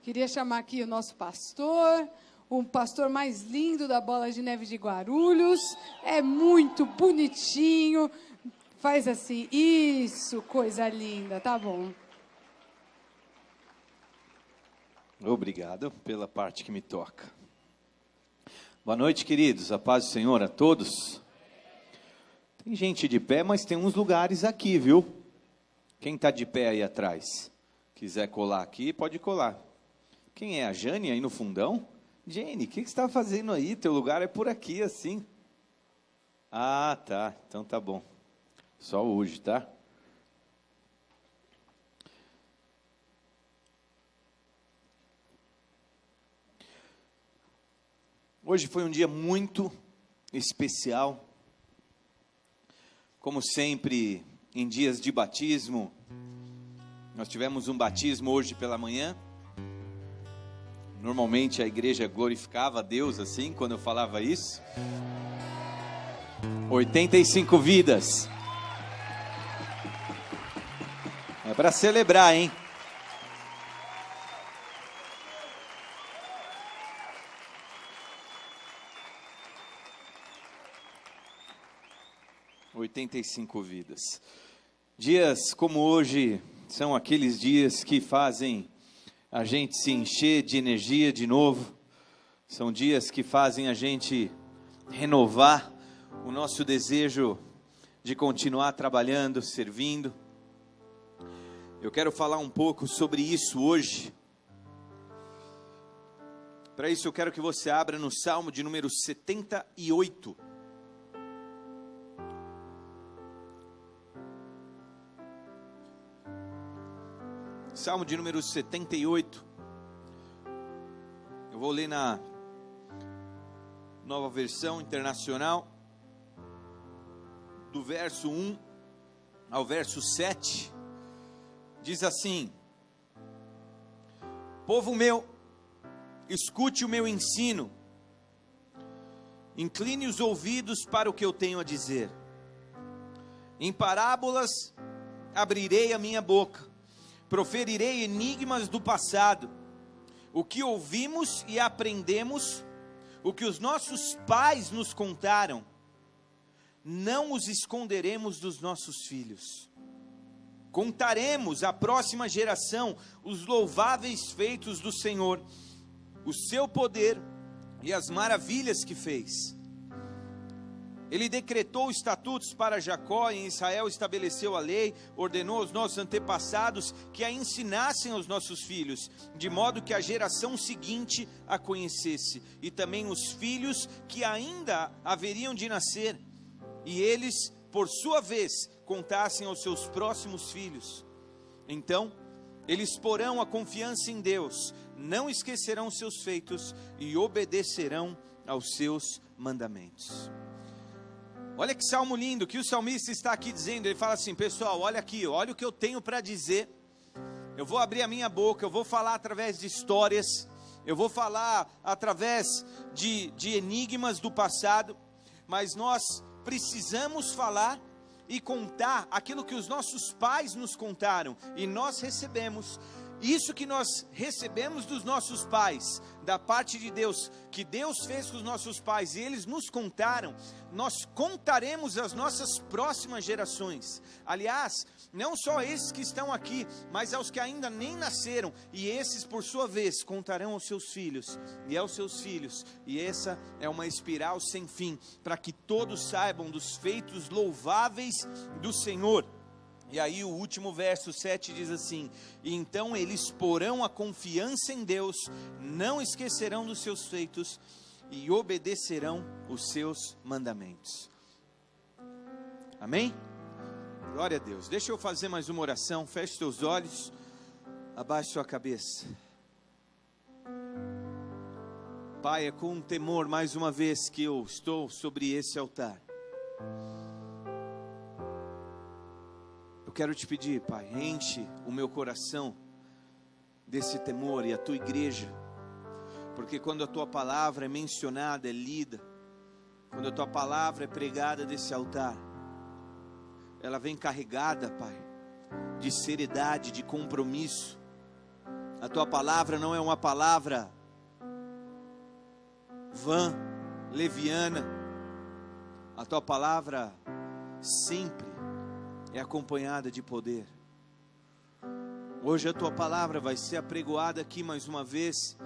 Queria chamar aqui o nosso pastor, o pastor mais lindo da Bola de Neve de Guarulhos. É muito bonitinho. Faz assim, isso, coisa linda, tá bom. Obrigado pela parte que me toca. Boa noite, queridos. A paz do Senhor a todos. Tem gente de pé, mas tem uns lugares aqui, viu? Quem está de pé aí atrás? Quiser colar aqui, pode colar. Quem é? A Jane aí no fundão? Jane, o que você está fazendo aí? Teu lugar é por aqui, assim. Ah, tá. Então tá bom. Só hoje, tá? Hoje foi um dia muito especial. Como sempre, em dias de batismo, nós tivemos um batismo hoje pela manhã. Normalmente a igreja glorificava a Deus assim, quando eu falava isso. 85 vidas. É para celebrar, hein? (85 vidas). Dias como hoje são aqueles dias que fazem a gente se encher de energia de novo. São dias que fazem a gente renovar o nosso desejo de continuar trabalhando, servindo. Eu quero falar um pouco sobre isso hoje. Para isso eu quero que você abra no Salmo de número 78. Salmo de número 78. Eu vou ler na Nova Versão Internacional, do verso 1 ao verso 7. Diz assim: Povo meu, escute o meu ensino, incline os ouvidos para o que eu tenho a dizer. Em parábolas abrirei a minha boca, proferirei enigmas do passado, o que ouvimos e aprendemos, o que os nossos pais nos contaram, não os esconderemos dos nossos filhos. Contaremos à próxima geração os louváveis feitos do Senhor, o seu poder e as maravilhas que fez. Ele decretou estatutos para Jacó, e em Israel estabeleceu a lei, ordenou aos nossos antepassados que a ensinassem aos nossos filhos, de modo que a geração seguinte a conhecesse, e também os filhos que ainda haveriam de nascer, e eles, por sua vez, contassem aos seus próximos filhos. Então, eles porão a confiança em Deus, não esquecerão seus feitos e obedecerão aos seus mandamentos. Olha que salmo lindo, que o salmista está aqui dizendo. Ele fala assim: pessoal, olha aqui, olha o que eu tenho para dizer. Eu vou abrir a minha boca, eu vou falar através de histórias, eu vou falar através de enigmas do passado, mas nós precisamos falar e contar aquilo que os nossos pais nos contaram, e nós recebemos isso que nós recebemos dos nossos pais, da parte de Deus, que Deus fez com os nossos pais, e eles nos contaram, nós contaremos às nossas próximas gerações. Aliás, não só esses que estão aqui, mas aos que ainda nem nasceram, e esses por sua vez contarão aos seus filhos, e aos seus filhos, e essa é uma espiral sem fim, para que todos saibam dos feitos louváveis do Senhor. E aí o último verso 7 diz assim: e então eles porão a confiança em Deus, não esquecerão dos seus feitos e obedecerão os seus mandamentos. Amém? Glória a Deus. Deixa eu fazer mais uma oração. Feche seus olhos, abaixe sua cabeça. Pai, é com temor mais uma vez que eu estou sobre esse altar. Quero te pedir, Pai, enche o meu coração desse temor, e a tua igreja, porque quando a tua palavra é mencionada, é lida, quando a tua palavra é pregada desse altar, ela vem carregada, Pai, de seriedade, de compromisso, A tua palavra não é uma palavra vã, leviana. A tua palavra sempre é acompanhada de poder. Hoje a tua palavra vai ser apregoada aqui mais uma vez.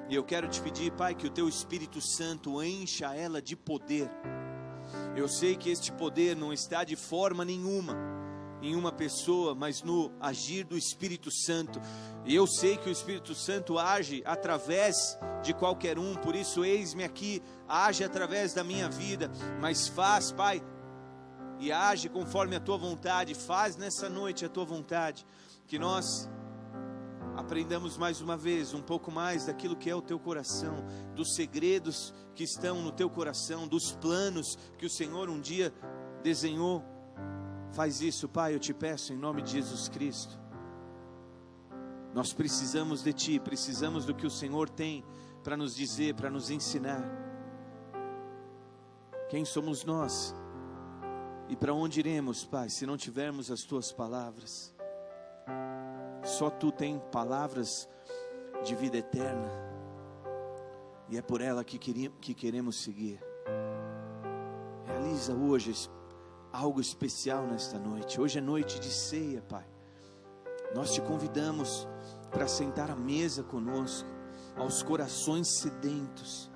E eu quero te pedir, Pai, que o teu Espírito Santo encha ela de poder. Eu sei que este poder não está de forma nenhuma em uma pessoa, mas no agir do Espírito Santo. E eu sei que o Espírito Santo age através de qualquer um. Por isso, eis-me aqui, age através da minha vida. Mas faz, Pai, e age conforme a tua vontade. Faz nessa noite a tua vontade. Que nós aprendamos mais uma vez um pouco mais daquilo que é o teu coração, dos segredos que estão no teu coração, dos planos que o Senhor um dia desenhou. Faz isso, Pai, eu te peço em nome de Jesus Cristo. Nós precisamos de Ti, precisamos do que o Senhor tem para nos dizer, para nos ensinar. Quem somos nós? E para onde iremos, Pai, se não tivermos as Tuas palavras? Só Tu tem palavras de vida eterna, e é por ela que queremos seguir. Realiza hoje algo especial nesta noite. Hoje é noite de ceia, Pai. Nós te convidamos para sentar à mesa conosco, aos corações sedentos,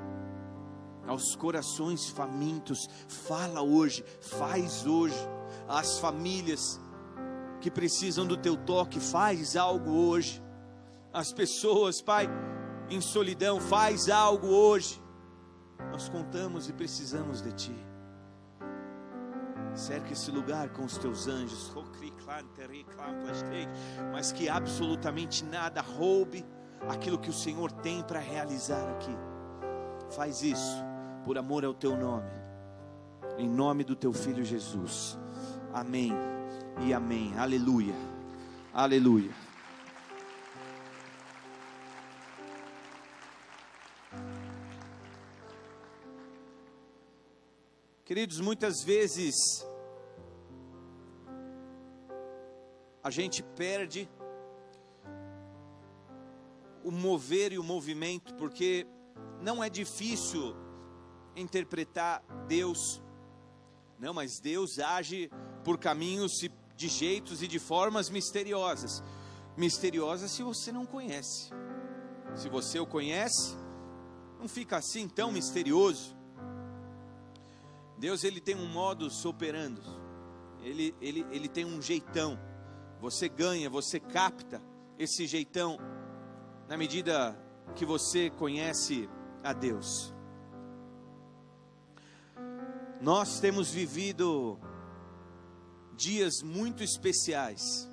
aos corações famintos. Fala hoje, faz hoje. As famílias que precisam do teu toque, faz algo hoje. As pessoas, Pai, em solidão, faz algo hoje. Nós contamos e precisamos de Ti. Cerca esse lugar com os teus anjos, mas que absolutamente nada roube aquilo que o Senhor tem para realizar aqui. Faz isso por amor ao teu nome, em nome do teu Filho Jesus. Amém e amém. Aleluia, aleluia. Queridos, muitas vezes a gente perde o mover e o movimento, porque não é difícil interpretar Deus, não, mas Deus age por caminhos, de jeitos e de formas misteriosas. Misteriosas se você não conhece. Se você o conhece, não fica assim tão misterioso. Deus, ele tem um modus operandi, ele tem um jeitão. Você ganha, você capta esse jeitão na medida que você conhece a Deus. Nós temos vivido dias muito especiais.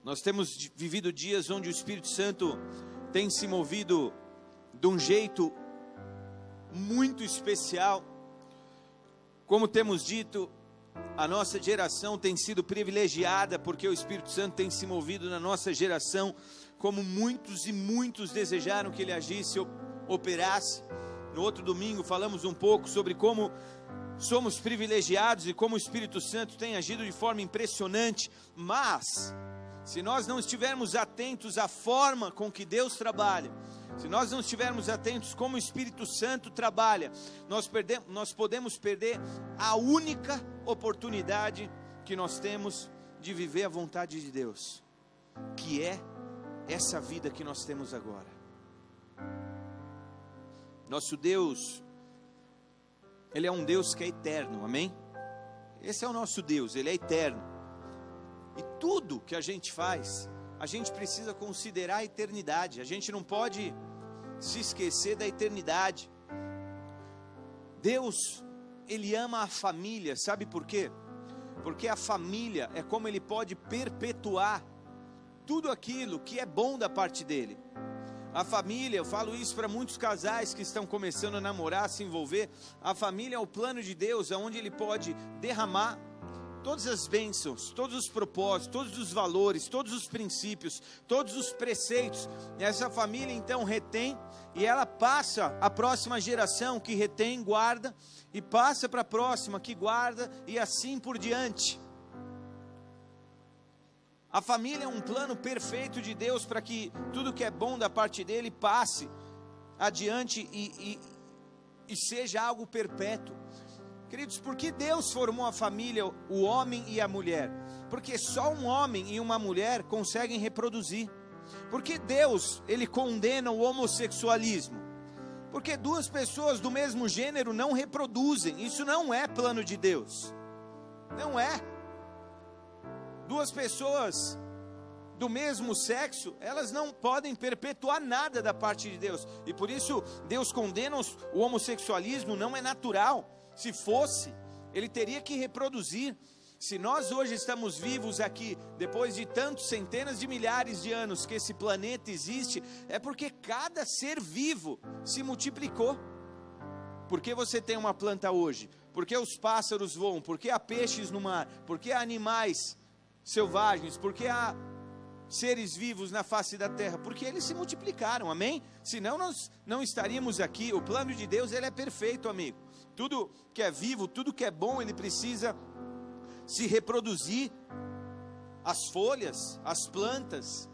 Nós temos vivido dias onde o Espírito Santo tem se movido de um jeito muito especial. Como temos dito, a nossa geração tem sido privilegiada, porque o Espírito Santo tem se movido na nossa geração, como muitos e muitos desejaram que Ele agisse, operasse. No outro domingo falamos um pouco sobre como somos privilegiados e como o Espírito Santo tem agido de forma impressionante. Mas, se nós não estivermos atentos à forma com que Deus trabalha, se nós não estivermos atentos como o Espírito Santo trabalha, nós podemos perder a única oportunidade que nós temos de viver a vontade de Deus, que é essa vida que nós temos agora. Nosso Deus, Ele é um Deus que é eterno, amém? Esse é o nosso Deus, Ele é eterno. E tudo que a gente faz, a gente precisa considerar a eternidade. A gente não pode se esquecer da eternidade. Deus, Ele ama a família, sabe por quê? Porque a família é como Ele pode perpetuar tudo aquilo que é bom da parte dEle. A família, eu falo isso para muitos casais que estão começando a namorar, a se envolver. A família é o plano de Deus, onde Ele pode derramar todas as bênçãos, todos os propósitos, todos os valores, todos os princípios, todos os preceitos. E essa família então retém, e ela passa à próxima geração, que retém, guarda, e passa para a próxima, que guarda, e assim por diante. A família é um plano perfeito de Deus para que tudo que é bom da parte dele passe adiante e seja algo perpétuo. Queridos, por que Deus formou a família, o homem e a mulher? Porque só um homem e uma mulher conseguem reproduzir. Por que Deus, ele condena o homossexualismo? Porque duas pessoas do mesmo gênero não reproduzem. Isso não é plano de Deus. Não é. Duas pessoas do mesmo sexo, elas não podem perpetuar nada da parte de Deus. E por isso Deus condena o homossexualismo, não é natural. Se fosse, ele teria que reproduzir. Se nós hoje estamos vivos aqui, depois de tantos centenas de milhares de anos que esse planeta existe, é porque cada ser vivo se multiplicou. Por que você tem uma planta hoje? Por que os pássaros voam? Por que há peixes no mar? Por que há animais selvagens? Por que há seres vivos na face da terra? Porque eles se multiplicaram, amém? Senão nós não estaríamos aqui. O plano de Deus, ele é perfeito, amigo. Tudo que é vivo, tudo que é bom, ele precisa se reproduzir. As folhas, as plantas,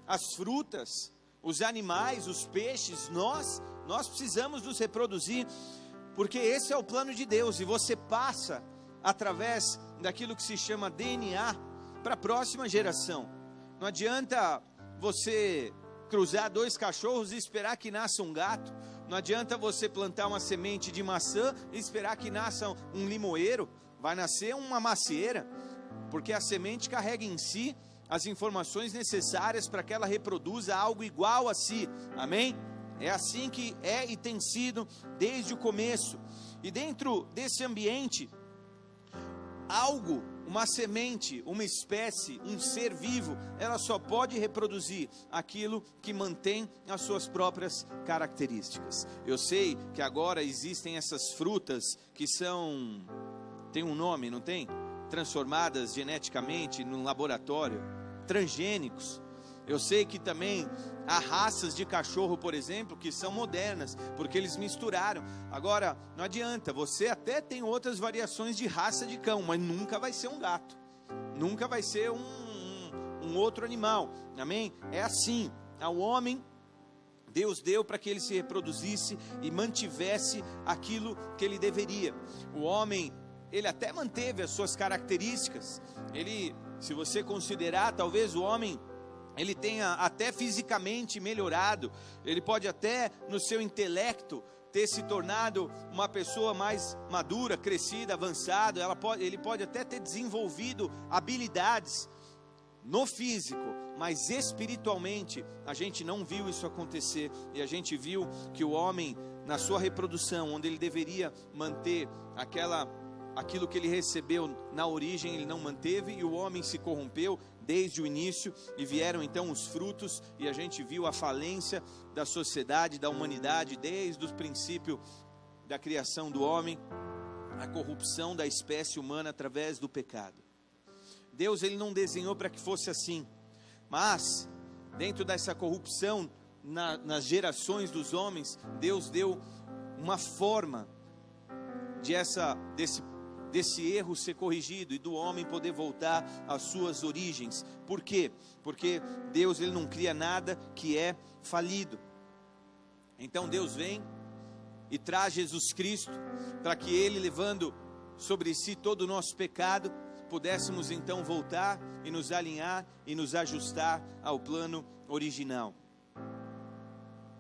as frutas, os animais, os peixes, nós precisamos nos reproduzir, porque esse é o plano de Deus, e você passa através daquilo que se chama DNA para a próxima geração. Não adianta você cruzar dois cachorros e esperar que nasça um gato. Não adianta você plantar uma semente de maçã e esperar que nasça um limoeiro. Vai nascer uma macieira, porque a semente carrega em si as informações necessárias para que ela reproduza algo igual a si, amém? É assim que é e tem sido desde o começo. E dentro desse ambiente, algo, uma semente, uma espécie, um ser vivo, ela só pode reproduzir aquilo que mantém as suas próprias características. Eu sei que agora existem essas frutas que são, tem um nome, não tem? Transformadas geneticamente no laboratório, transgênicos. Eu sei que também há raças de cachorro, por exemplo, que são modernas, porque eles misturaram. Agora, não adianta, você até tem outras variações de raça de cão, mas nunca vai ser um gato, nunca vai ser um outro animal, amém? É assim, ao homem, Deus deu para que ele se reproduzisse e mantivesse aquilo que ele deveria. O homem, ele até manteve as suas características. Ele, se você considerar, talvez o homem, ele tenha até fisicamente melhorado, ele pode até no seu intelecto ter se tornado uma pessoa mais madura, crescida, avançada. Ele pode até ter desenvolvido habilidades no físico, mas espiritualmente a gente não viu isso acontecer. E a gente viu que o homem, na sua reprodução, onde ele deveria manter aquilo que ele recebeu na origem, ele não manteve, e o homem se corrompeu desde o início, e vieram então os frutos, e a gente viu a falência da sociedade, da humanidade, desde o princípio da criação do homem, a corrupção da espécie humana através do pecado. Deus, ele não desenhou para que fosse assim, mas dentro dessa corrupção nas gerações dos homens, Deus deu uma forma desse erro ser corrigido e do homem poder voltar às suas origens. Por quê? Porque Deus, ele não cria nada que é falido. Então Deus vem e traz Jesus Cristo para que ele, levando sobre si todo o nosso pecado, pudéssemos então voltar e nos alinhar e nos ajustar ao plano original.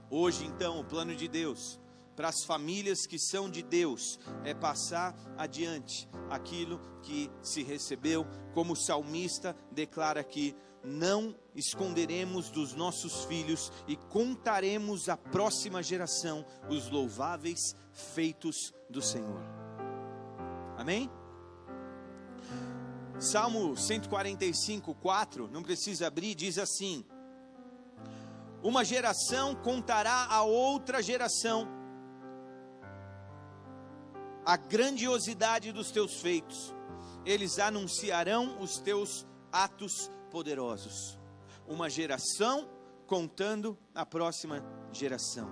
Hoje então o plano de Deus para as famílias que são de Deus é passar adiante aquilo que se recebeu, como o salmista declara aqui: não esconderemos dos nossos filhos e contaremos à próxima geração os louváveis feitos do Senhor. Amém? Salmo 145, 4, não precisa abrir, diz assim: uma geração contará a outra geração a grandiosidade dos teus feitos, eles anunciarão os teus atos poderosos. Uma geração contando a próxima geração.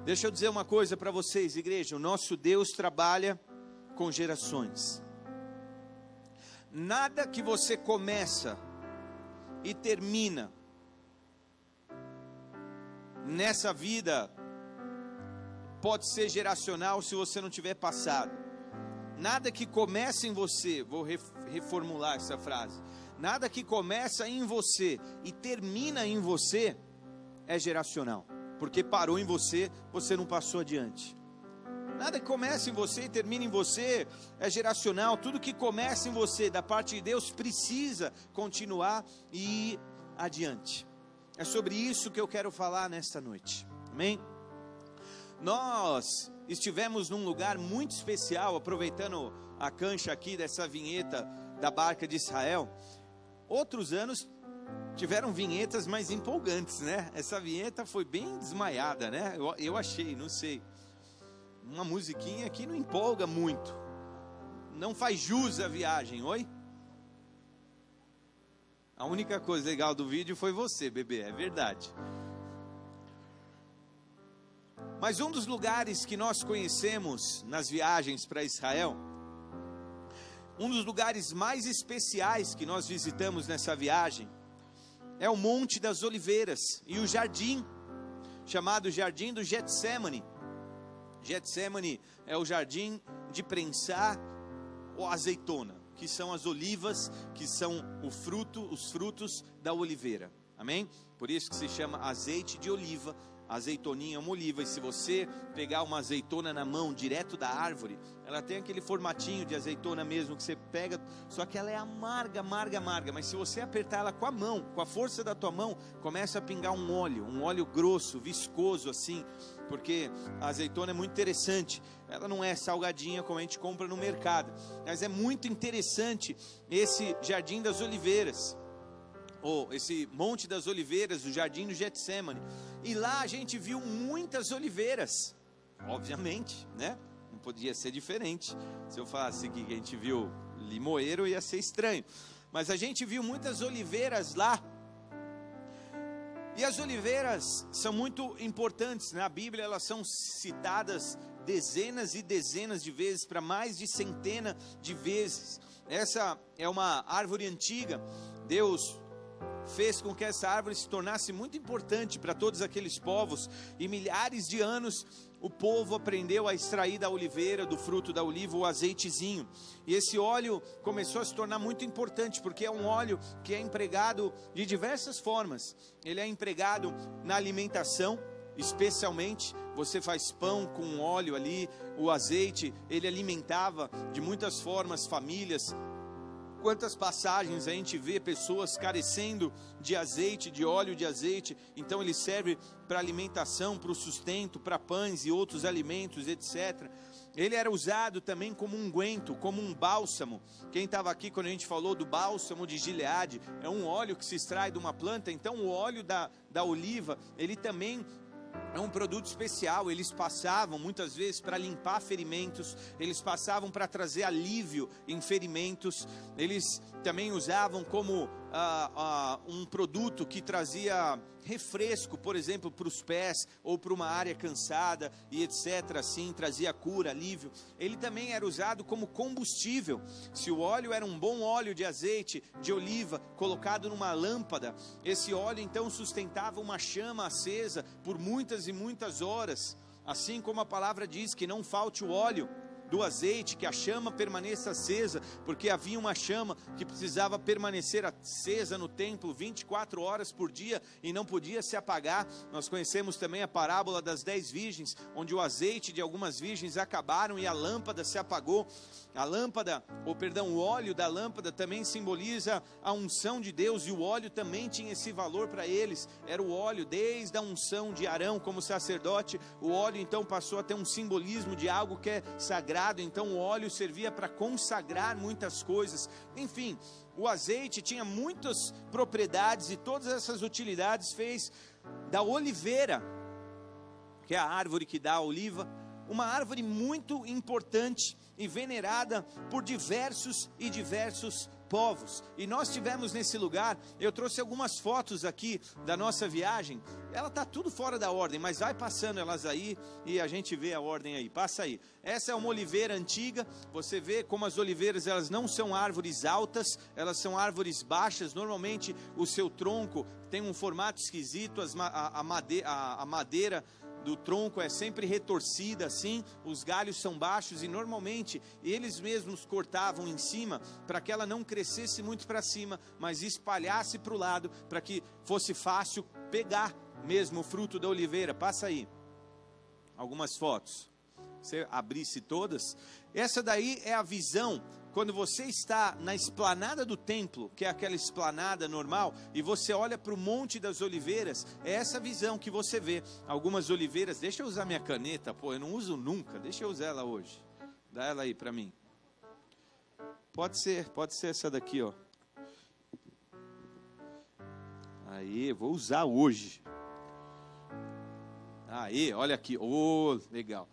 Deixa eu dizer uma coisa para vocês, igreja: o nosso Deus trabalha com gerações. Nada que você começa e termina. Nessa vida, pode ser geracional se você não tiver passado. Nada que começa em você, vou reformular essa frase. Nada que começa em você e termina em você é geracional. Porque parou em você, você não passou adiante. Nada que começa em você e termina em você é geracional. Tudo que começa em você, da parte de Deus, precisa continuar e ir adiante. É sobre isso que eu quero falar nesta noite. Amém? Nós estivemos num lugar muito especial, aproveitando a cancha aqui dessa vinheta da Barca de Israel. Outros anos tiveram vinhetas mais empolgantes, né? Essa vinheta foi bem desmaiada, né? Eu achei, não sei. Uma musiquinha que não empolga muito. Não faz jus à viagem, oi? A única coisa legal do vídeo foi você, bebê, é verdade. Mas um dos lugares que nós conhecemos nas viagens para Israel, um dos lugares mais especiais que nós visitamos nessa viagem, é o Monte das Oliveiras e o jardim, chamado Jardim do Getsemane. Getsemane é o jardim de prensar ou azeitona, que são as olivas, que são os frutos da oliveira. Amém? Por isso que se chama azeite de oliva. A azeitoninha é uma oliva, e se você pegar uma azeitona na mão, direto da árvore, ela tem aquele formatinho de azeitona mesmo, que você pega, só que ela é amarga, amarga, amarga, mas se você apertar ela com a mão, com a força da tua mão, começa a pingar um óleo grosso, viscoso assim, porque a azeitona é muito interessante, ela não é salgadinha como a gente compra no mercado, mas é muito interessante esse Jardim das Oliveiras, ou esse Monte das Oliveiras, o Jardim do Getsemane. E lá a gente viu muitas oliveiras, obviamente, né? Não podia ser diferente. Se eu falasse que a gente viu limoeiro, ia ser estranho. Mas a gente viu muitas oliveiras lá. E as oliveiras são muito importantes. Na Bíblia elas são citadas dezenas e dezenas de vezes, para mais de centena de vezes. Essa é uma árvore antiga. Deus fez com que essa árvore se tornasse muito importante para todos aqueles povos, e milhares de anos o povo aprendeu a extrair da oliveira, do fruto da oliva, o azeitezinho, e esse óleo começou a se tornar muito importante, porque é um óleo que é empregado de diversas formas. Ele é empregado na alimentação, especialmente, você faz pão com óleo ali, o azeite, ele alimentava de muitas formas famílias. Quantas passagens a gente vê pessoas carecendo de azeite, de óleo de azeite, então ele serve para alimentação, para o sustento, para pães e outros alimentos, etc. Ele era usado também como um unguento, como um bálsamo. Quem estava aqui quando a gente falou do bálsamo de Gileade, é um óleo que se extrai de uma planta, então o óleo da oliva, ele também é um produto especial. Eles passavam muitas vezes para limpar ferimentos, eles passavam para trazer alívio em ferimentos, eles também usavam como um produto que trazia refresco, por exemplo, para os pés, ou para uma área cansada, e etc, assim, trazia cura, alívio. Ele também era usado como combustível. Se o óleo era um bom óleo de azeite, de oliva, colocado numa lâmpada, esse óleo então sustentava uma chama acesa por muitas e muitas horas, assim como a palavra diz que não falte o óleo do azeite, que a chama permaneça acesa, porque havia uma chama que precisava permanecer acesa no templo 24 horas por dia e não podia se apagar. Nós conhecemos também a parábola das 10 virgens, onde o azeite de algumas virgens acabaram e a lâmpada se apagou. O óleo da lâmpada também simboliza a unção de Deus, e o óleo também tinha esse valor para eles. Era o óleo desde a unção de Arão como sacerdote. O óleo então passou a ter um simbolismo de algo que é sagrado. Então o óleo servia para consagrar muitas coisas. Enfim, o azeite tinha muitas propriedades, e todas essas utilidades fez da oliveira, que é a árvore que dá a oliva, uma árvore muito importante e venerada por diversos povos. E nós tivemos nesse lugar, eu trouxe algumas fotos aqui da nossa viagem. Ela está tudo fora da ordem, mas vai passando elas aí e a gente vê a ordem aí. Passa aí. Essa é uma oliveira antiga. Você vê como as oliveiras, elas não são árvores altas, elas são árvores baixas. Normalmente o seu tronco tem um formato esquisito, a madeira do tronco é sempre retorcida assim, os galhos são baixos e normalmente eles mesmos cortavam em cima para que ela não crescesse muito para cima, mas espalhasse para o lado, para que fosse fácil pegar mesmo o fruto da oliveira. Passa aí algumas fotos, você abrisse todas. Essa daí é a visão quando você está na esplanada do templo, que é aquela esplanada normal, e você olha para o Monte das Oliveiras. É essa visão que você vê. Algumas oliveiras, deixa eu usar minha caneta, pô, eu não uso nunca, deixa eu usar ela hoje. Dá ela aí para mim. Pode ser essa daqui, ó. Aí, vou usar hoje. Aí, olha aqui, legal.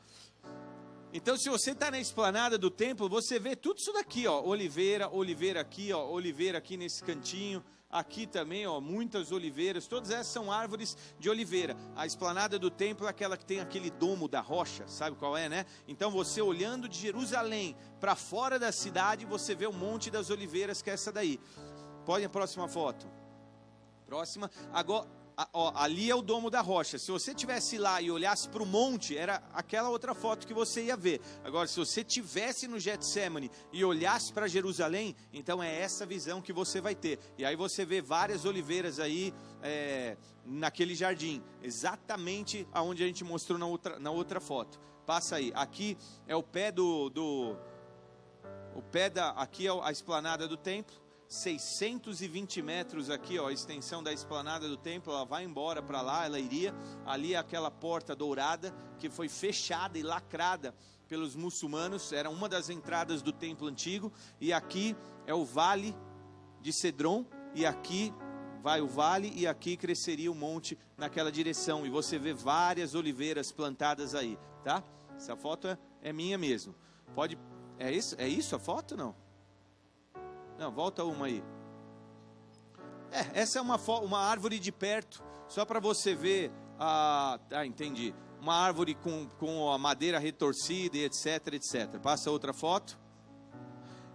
Então, se você está na esplanada do templo, você vê tudo isso daqui, ó, oliveira aqui, ó, oliveira aqui nesse cantinho, aqui também, ó, muitas oliveiras, todas essas são árvores de oliveira. A esplanada do templo é aquela que tem aquele domo da rocha, sabe qual é, né? Então, você olhando de Jerusalém para fora da cidade, você vê o Monte das Oliveiras, que é essa daí. Pode a próxima foto. Próxima. Agora, ó, ali é o domo da rocha. Se você estivesse lá e olhasse para o monte, era aquela outra foto que você ia ver. Agora, se você estivesse no Getsemane e olhasse para Jerusalém, então é essa visão que você vai ter. E aí você vê várias oliveiras aí naquele jardim, exatamente aonde a gente mostrou na outra foto. Passa aí. Aqui é o pé aqui é a esplanada do templo. 620 metros aqui, ó, a extensão da esplanada do templo. Ela vai embora para lá, ela iria. Ali é aquela porta dourada que foi fechada e lacrada pelos muçulmanos. Era uma das entradas do templo antigo. E aqui é o vale de Cedron. E aqui vai o vale e aqui cresceria o monte naquela direção. E você vê várias oliveiras plantadas aí, tá? Essa foto é minha mesmo. É isso a foto, não? Não, volta uma aí. Essa é uma árvore de perto, só para você ver. Entendi. Uma árvore com a madeira retorcida e etc, etc. Passa outra foto.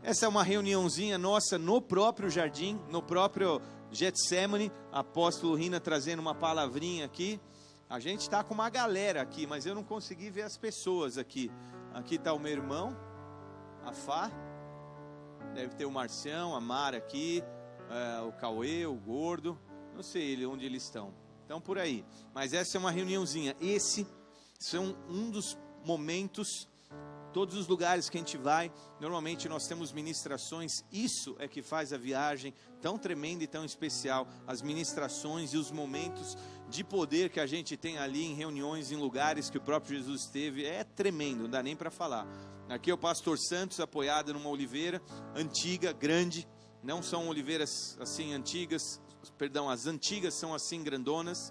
Essa é uma reuniãozinha nossa no próprio jardim, no próprio Getsemane. Apóstolo Rina trazendo uma palavrinha aqui. A gente está com uma galera aqui, mas eu não consegui ver as pessoas aqui. Aqui está o meu irmão, a Fá. Deve ter o Marcião, a Mara aqui, o Cauê, o Gordo, não sei onde eles estão. Estão por aí. Mas essa é uma reuniãozinha. Esse são um dos momentos, todos os lugares que a gente vai, normalmente nós temos ministrações. Isso é que faz a viagem tão tremenda e tão especial. As ministrações e os momentos de poder que a gente tem ali em reuniões, em lugares que o próprio Jesus esteve. É tremendo, não dá nem para falar. Aqui é o pastor Santos apoiado numa oliveira antiga, grande. Não são oliveiras assim antigas, perdão, as antigas são assim grandonas.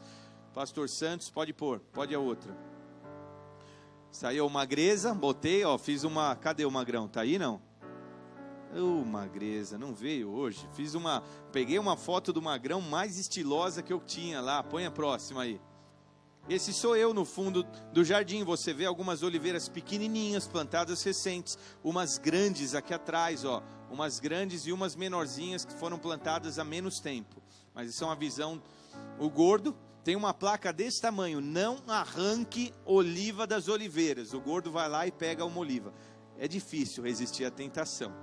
Pastor Santos, pode pôr, pode a outra. Saiu o Magreza, botei, ó, fiz uma, cadê o Magrão? Tá aí não? Magreza, não veio hoje. Peguei uma foto do Magrão mais estilosa que eu tinha lá. Põe a próxima aí. Esse sou eu no fundo do jardim. Você vê algumas oliveiras pequenininhas, plantadas recentes, umas grandes aqui atrás, ó, umas grandes e umas menorzinhas que foram plantadas há menos tempo. Mas isso é uma visão. O Gordo tem uma placa desse tamanho: não arranque oliva das oliveiras. O Gordo vai lá e pega uma oliva. É difícil resistir à tentação,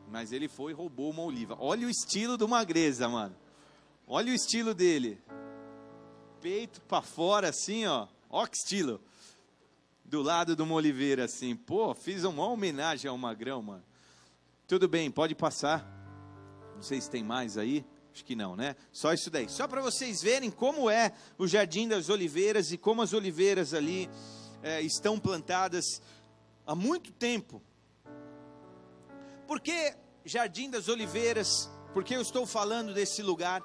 mas ele foi e roubou uma oliva. Olha o estilo do Magreza, mano. Olha o estilo dele. Peito para fora assim, ó que estilo, do lado de uma oliveira assim. Pô, fiz uma homenagem ao Magrão, mano. Tudo bem, pode passar. Não sei se tem mais aí, acho que não, né? Só isso daí, só para vocês verem como é o Jardim das Oliveiras e como as oliveiras ali estão plantadas há muito tempo. Por que Jardim das Oliveiras? Por que eu estou falando desse lugar?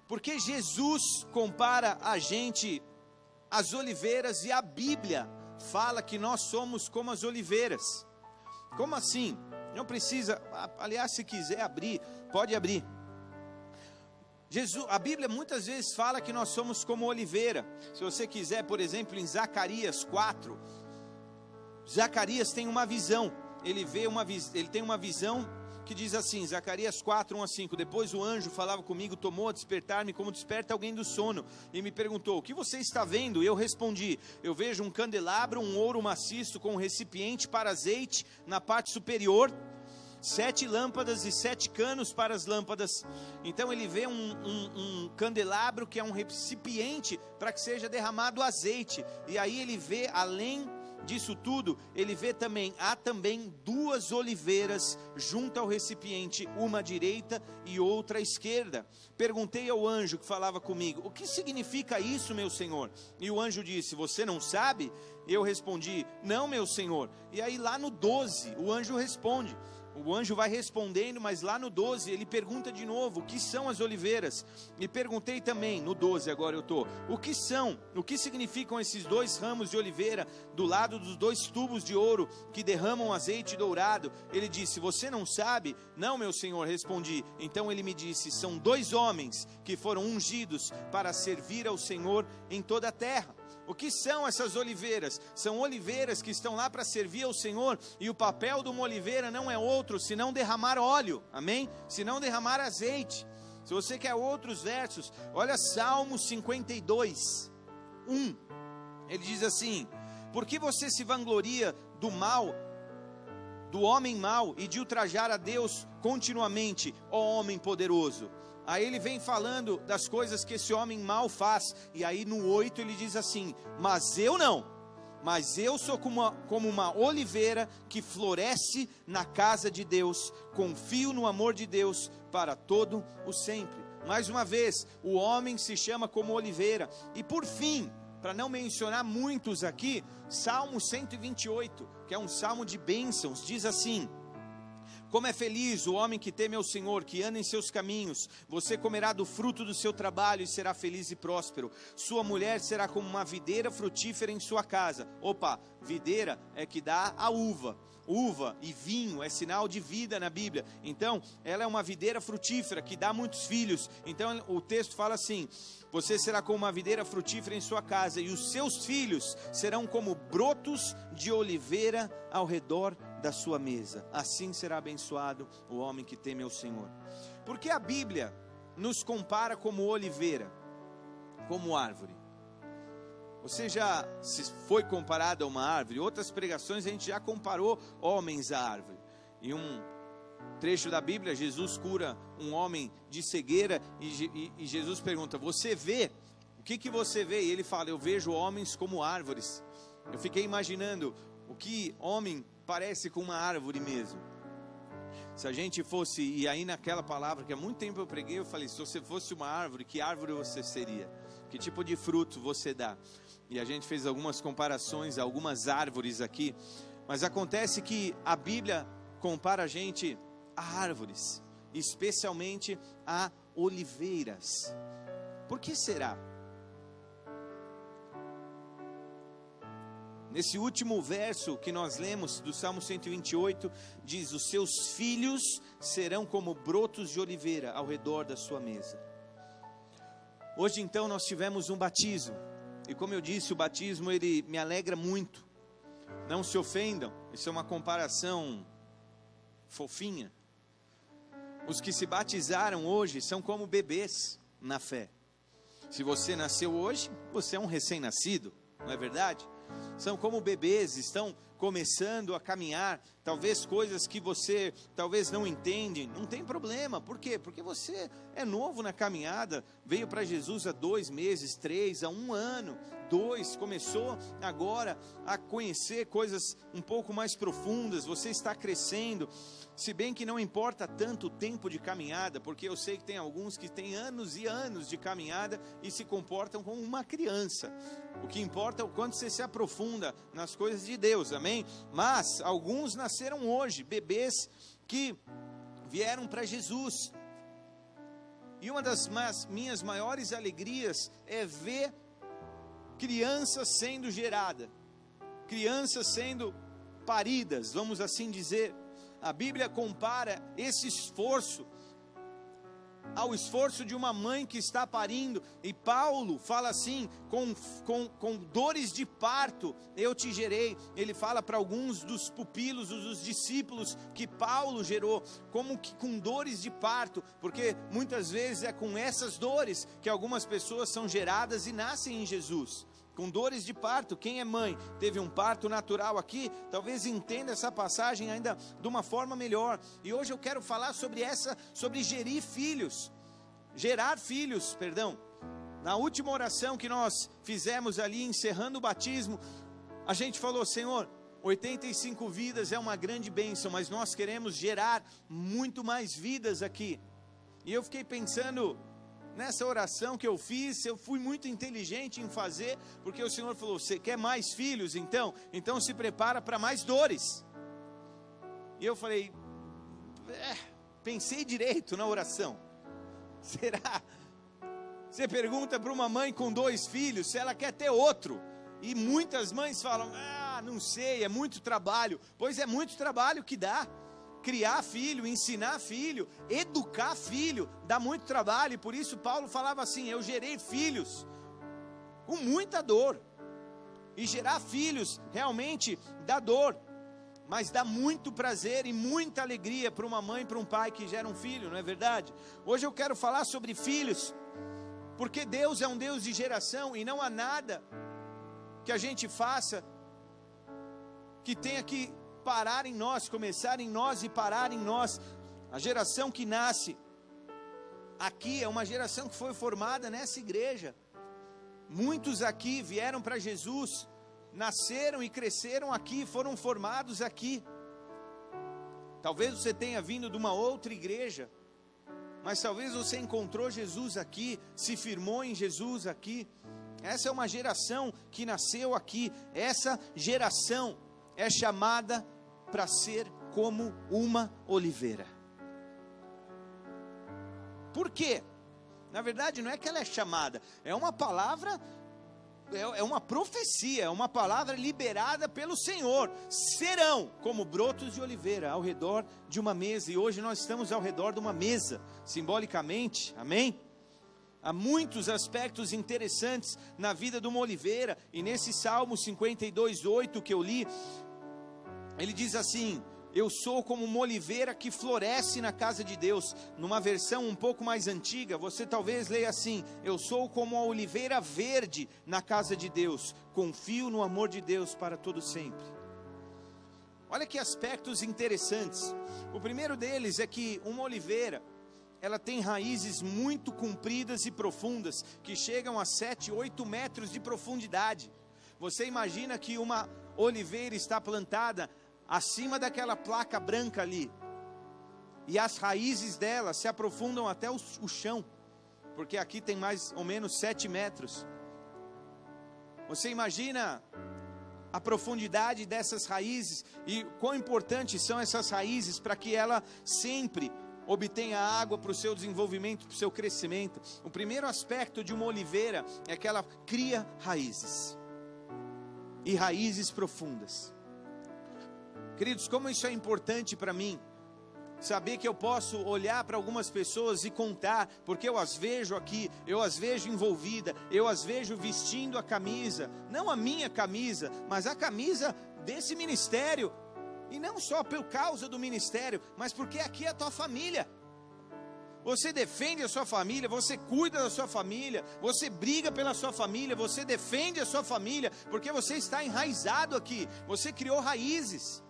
Porque Jesus compara a gente às oliveiras e a Bíblia fala que nós somos como as oliveiras. Como assim? Não precisa, aliás, se quiser abrir, pode abrir. A Bíblia muitas vezes fala que nós somos como oliveira. Se você quiser, por exemplo, em Zacarias 4, Zacarias tem uma visão. Ele tem uma visão que diz assim, Zacarias 4, 1 a 5, depois o anjo falava comigo, tomou a despertar-me como desperta alguém do sono, e me perguntou, o que você está vendo? E eu respondi, eu vejo um candelabro, um ouro maciço com um recipiente para azeite na parte superior, 7 lâmpadas e 7 canos para as lâmpadas. Então ele vê um candelabro que é um recipiente para que seja derramado azeite, e aí ele vê além disso tudo, ele vê também, há também 2 oliveiras junto ao recipiente, uma à direita e outra à esquerda. Perguntei ao anjo que falava comigo, o que significa isso, meu senhor? E o anjo disse, você não sabe? Eu respondi, não, meu senhor. E aí lá no 12, o anjo responde. O anjo vai respondendo, mas lá no 12 ele pergunta de novo, o que são as oliveiras? E perguntei também, no 12 agora eu estou, o que significam esses 2 ramos de oliveira do lado dos 2 tubos de ouro que derramam azeite dourado? Ele disse, você não sabe? Não, meu senhor, respondi. Então ele me disse, são 2 homens que foram ungidos para servir ao Senhor em toda a terra. O que são essas oliveiras? São oliveiras que estão lá para servir ao Senhor, e o papel de uma oliveira não é outro, senão derramar óleo, amém? Senão derramar azeite. Se você quer outros versos, olha Salmo 52, 1, ele diz assim, por que você se vangloria do mal, do homem mau, e de ultrajar a Deus continuamente, ó homem poderoso? Aí ele vem falando das coisas que esse homem mau faz, e aí no 8 ele diz assim, mas eu não, mas eu sou como uma oliveira que floresce na casa de Deus, confio no amor de Deus para todo o sempre. Mais uma vez, o homem se chama como oliveira. E por fim, para não mencionar muitos aqui, Salmo 128, que é um salmo de bênçãos, diz assim, como é feliz o homem que teme ao Senhor, que anda em seus caminhos. Você comerá do fruto do seu trabalho e será feliz e próspero. Sua mulher será como uma videira frutífera em sua casa. Opa, videira é que dá a uva. Uva e vinho é sinal de vida na Bíblia. Então, ela é uma videira frutífera que dá muitos filhos. Então, o texto fala assim, você será como uma videira frutífera em sua casa, e os seus filhos serão como brotos de oliveira ao redor da sua mesa. Assim será abençoado o homem que teme ao Senhor. Porque a Bíblia nos compara como oliveira, como árvore. Você já se foi comparado a uma árvore? Outras pregações a gente já comparou homens à árvore. Em um trecho da Bíblia, Jesus cura um homem de cegueira e Jesus pergunta, você vê? O que você vê? E ele fala, eu vejo homens como árvores. Eu fiquei imaginando o que homem parece com uma árvore mesmo. Se a gente fosse, e aí naquela palavra que há muito tempo eu preguei, eu falei, se você fosse uma árvore, que árvore você seria? Que tipo de fruto você dá? E a gente fez algumas comparações a algumas árvores aqui, mas acontece que a Bíblia compara a gente a árvores, especialmente a oliveiras. Por que será? Nesse último verso que nós lemos do Salmo 128, diz, os seus filhos serão como brotos de oliveira ao redor da sua mesa. Hoje então nós tivemos um batismo, e como eu disse, o batismo ele me alegra muito. Não se ofendam, isso é uma comparação fofinha. Os que se batizaram hoje são como bebês na fé. Se você nasceu hoje, você é um recém-nascido, não é verdade? São como bebês, estão começando a caminhar, talvez coisas que você talvez não entende, não tem problema. Por quê? Porque você é novo na caminhada, veio para Jesus há 2 meses, 3, há 1 ano, 2, começou agora a conhecer coisas um pouco mais profundas, você está crescendo. Se bem que não importa tanto o tempo de caminhada, porque eu sei que tem alguns que têm anos e anos de caminhada e se comportam como uma criança. O que importa é o quanto você se aprofunda nas coisas de Deus, amém? Mas alguns nasceram hoje, bebês que vieram para Jesus. E uma das minhas maiores alegrias é ver crianças sendo geradas, crianças sendo paridas, vamos assim dizer. A Bíblia compara esse esforço ao esforço de uma mãe que está parindo, e Paulo fala assim, com dores de parto eu te gerei. Ele fala para alguns dos pupilos, dos discípulos que Paulo gerou, como que com dores de parto, porque muitas vezes é com essas dores que algumas pessoas são geradas e nascem em Jesus. Com dores de parto. Quem é mãe, teve um parto natural aqui, talvez entenda essa passagem ainda de uma forma melhor. E hoje eu quero falar sobre gerar filhos, perdão. Na última oração que nós fizemos ali, encerrando o batismo, a gente falou: Senhor, 85 vidas é uma grande bênção, mas nós queremos gerar muito mais vidas aqui. E eu fiquei pensando, nessa oração que eu fiz, eu fui muito inteligente em fazer, porque o Senhor falou: você quer mais filhos? Então se prepara para mais dores. E eu falei, pensei direito na oração. Será? Você pergunta para uma mãe com 2 filhos se ela quer ter outro, e muitas mães falam: não sei, é muito trabalho. Pois é muito trabalho que dá. Criar filho, ensinar filho, educar filho, dá muito trabalho. E por isso Paulo falava assim: eu gerei filhos com muita dor. E gerar filhos realmente dá dor, mas dá muito prazer e muita alegria para uma mãe e para um pai que gera um filho, não é verdade? Hoje eu quero falar sobre filhos, porque Deus é um Deus de geração, e não há nada que a gente faça que tenha que parar em nós, começar em nós e parar em nós. A geração que nasce aqui é uma geração que foi formada nessa igreja. Muitos aqui vieram para Jesus, nasceram e cresceram aqui, foram formados aqui. Talvez você tenha vindo de uma outra igreja, mas talvez você encontrou Jesus aqui, se firmou em Jesus aqui. Essa é uma geração que nasceu aqui. Essa geração é chamada para ser como uma oliveira. Por quê? Na verdade não é que ela é chamada, é uma palavra, é uma profecia, é uma palavra liberada pelo Senhor. Serão como brotos de oliveira ao redor de uma mesa. E hoje nós estamos ao redor de uma mesa, simbolicamente, amém? Há muitos aspectos interessantes na vida de uma oliveira. E nesse Salmo 52:8 que eu li, ele diz assim: eu sou como uma oliveira que floresce na casa de Deus. Numa versão um pouco mais antiga, você talvez leia assim: eu sou como a oliveira verde na casa de Deus, confio no amor de Deus para todo sempre. Olha que aspectos interessantes. O primeiro deles é que uma oliveira, ela tem raízes muito compridas e profundas, que chegam a 7, 8 metros de profundidade. Você imagina que uma oliveira está plantada acima daquela placa branca ali, e as raízes dela se aprofundam até o chão, porque aqui tem mais ou menos 7 metros. Você imagina a profundidade dessas raízes, e quão importantes são essas raízes para que ela sempre obtenha água para o seu desenvolvimento, para o seu crescimento. O primeiro aspecto de uma oliveira é que ela cria raízes, e raízes profundas. Queridos, como isso é importante para mim, saber que eu posso olhar para algumas pessoas e contar, porque eu as vejo aqui, eu as vejo envolvida, eu as vejo vestindo a camisa, não a minha camisa, mas a camisa desse ministério, e não só por causa do ministério, mas porque aqui é a tua família. Você defende a sua família, você cuida da sua família, você briga pela sua família, você defende a sua família, porque você está enraizado aqui, você criou raízes.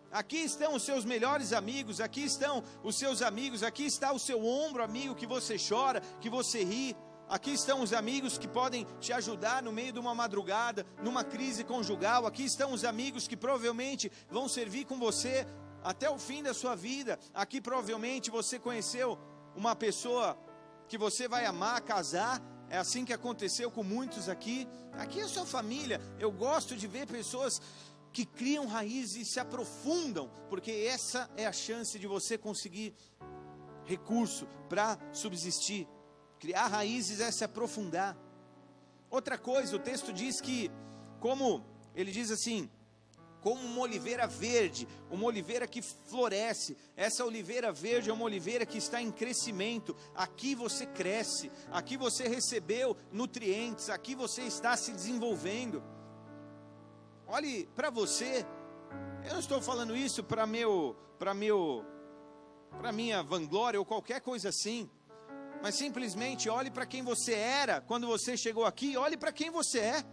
Aqui estão os seus melhores amigos, aqui estão os seus amigos, aqui está o seu ombro amigo que você chora, que você ri. Aqui estão os amigos que podem te ajudar no meio de uma madrugada, numa crise conjugal. Aqui estão os amigos que provavelmente vão servir com você até o fim da sua vida. Aqui provavelmente você conheceu uma pessoa que você vai amar, casar. É assim que aconteceu com muitos aqui. Aqui é a sua família. Eu gosto de ver pessoas que criam raízes e se aprofundam, porque essa é a chance de você conseguir recurso para subsistir. Criar raízes é se aprofundar. Outra coisa, o texto diz que, como ele diz assim, como uma oliveira verde, uma oliveira que floresce. Essa oliveira verde é uma oliveira que está em crescimento. Aqui você cresce, aqui você recebeu nutrientes, aqui você está se desenvolvendo. Olhe para você. Eu não estou falando isso para minha vanglória ou qualquer coisa assim, mas simplesmente olhe para quem você era quando você chegou aqui, olhe para quem você é.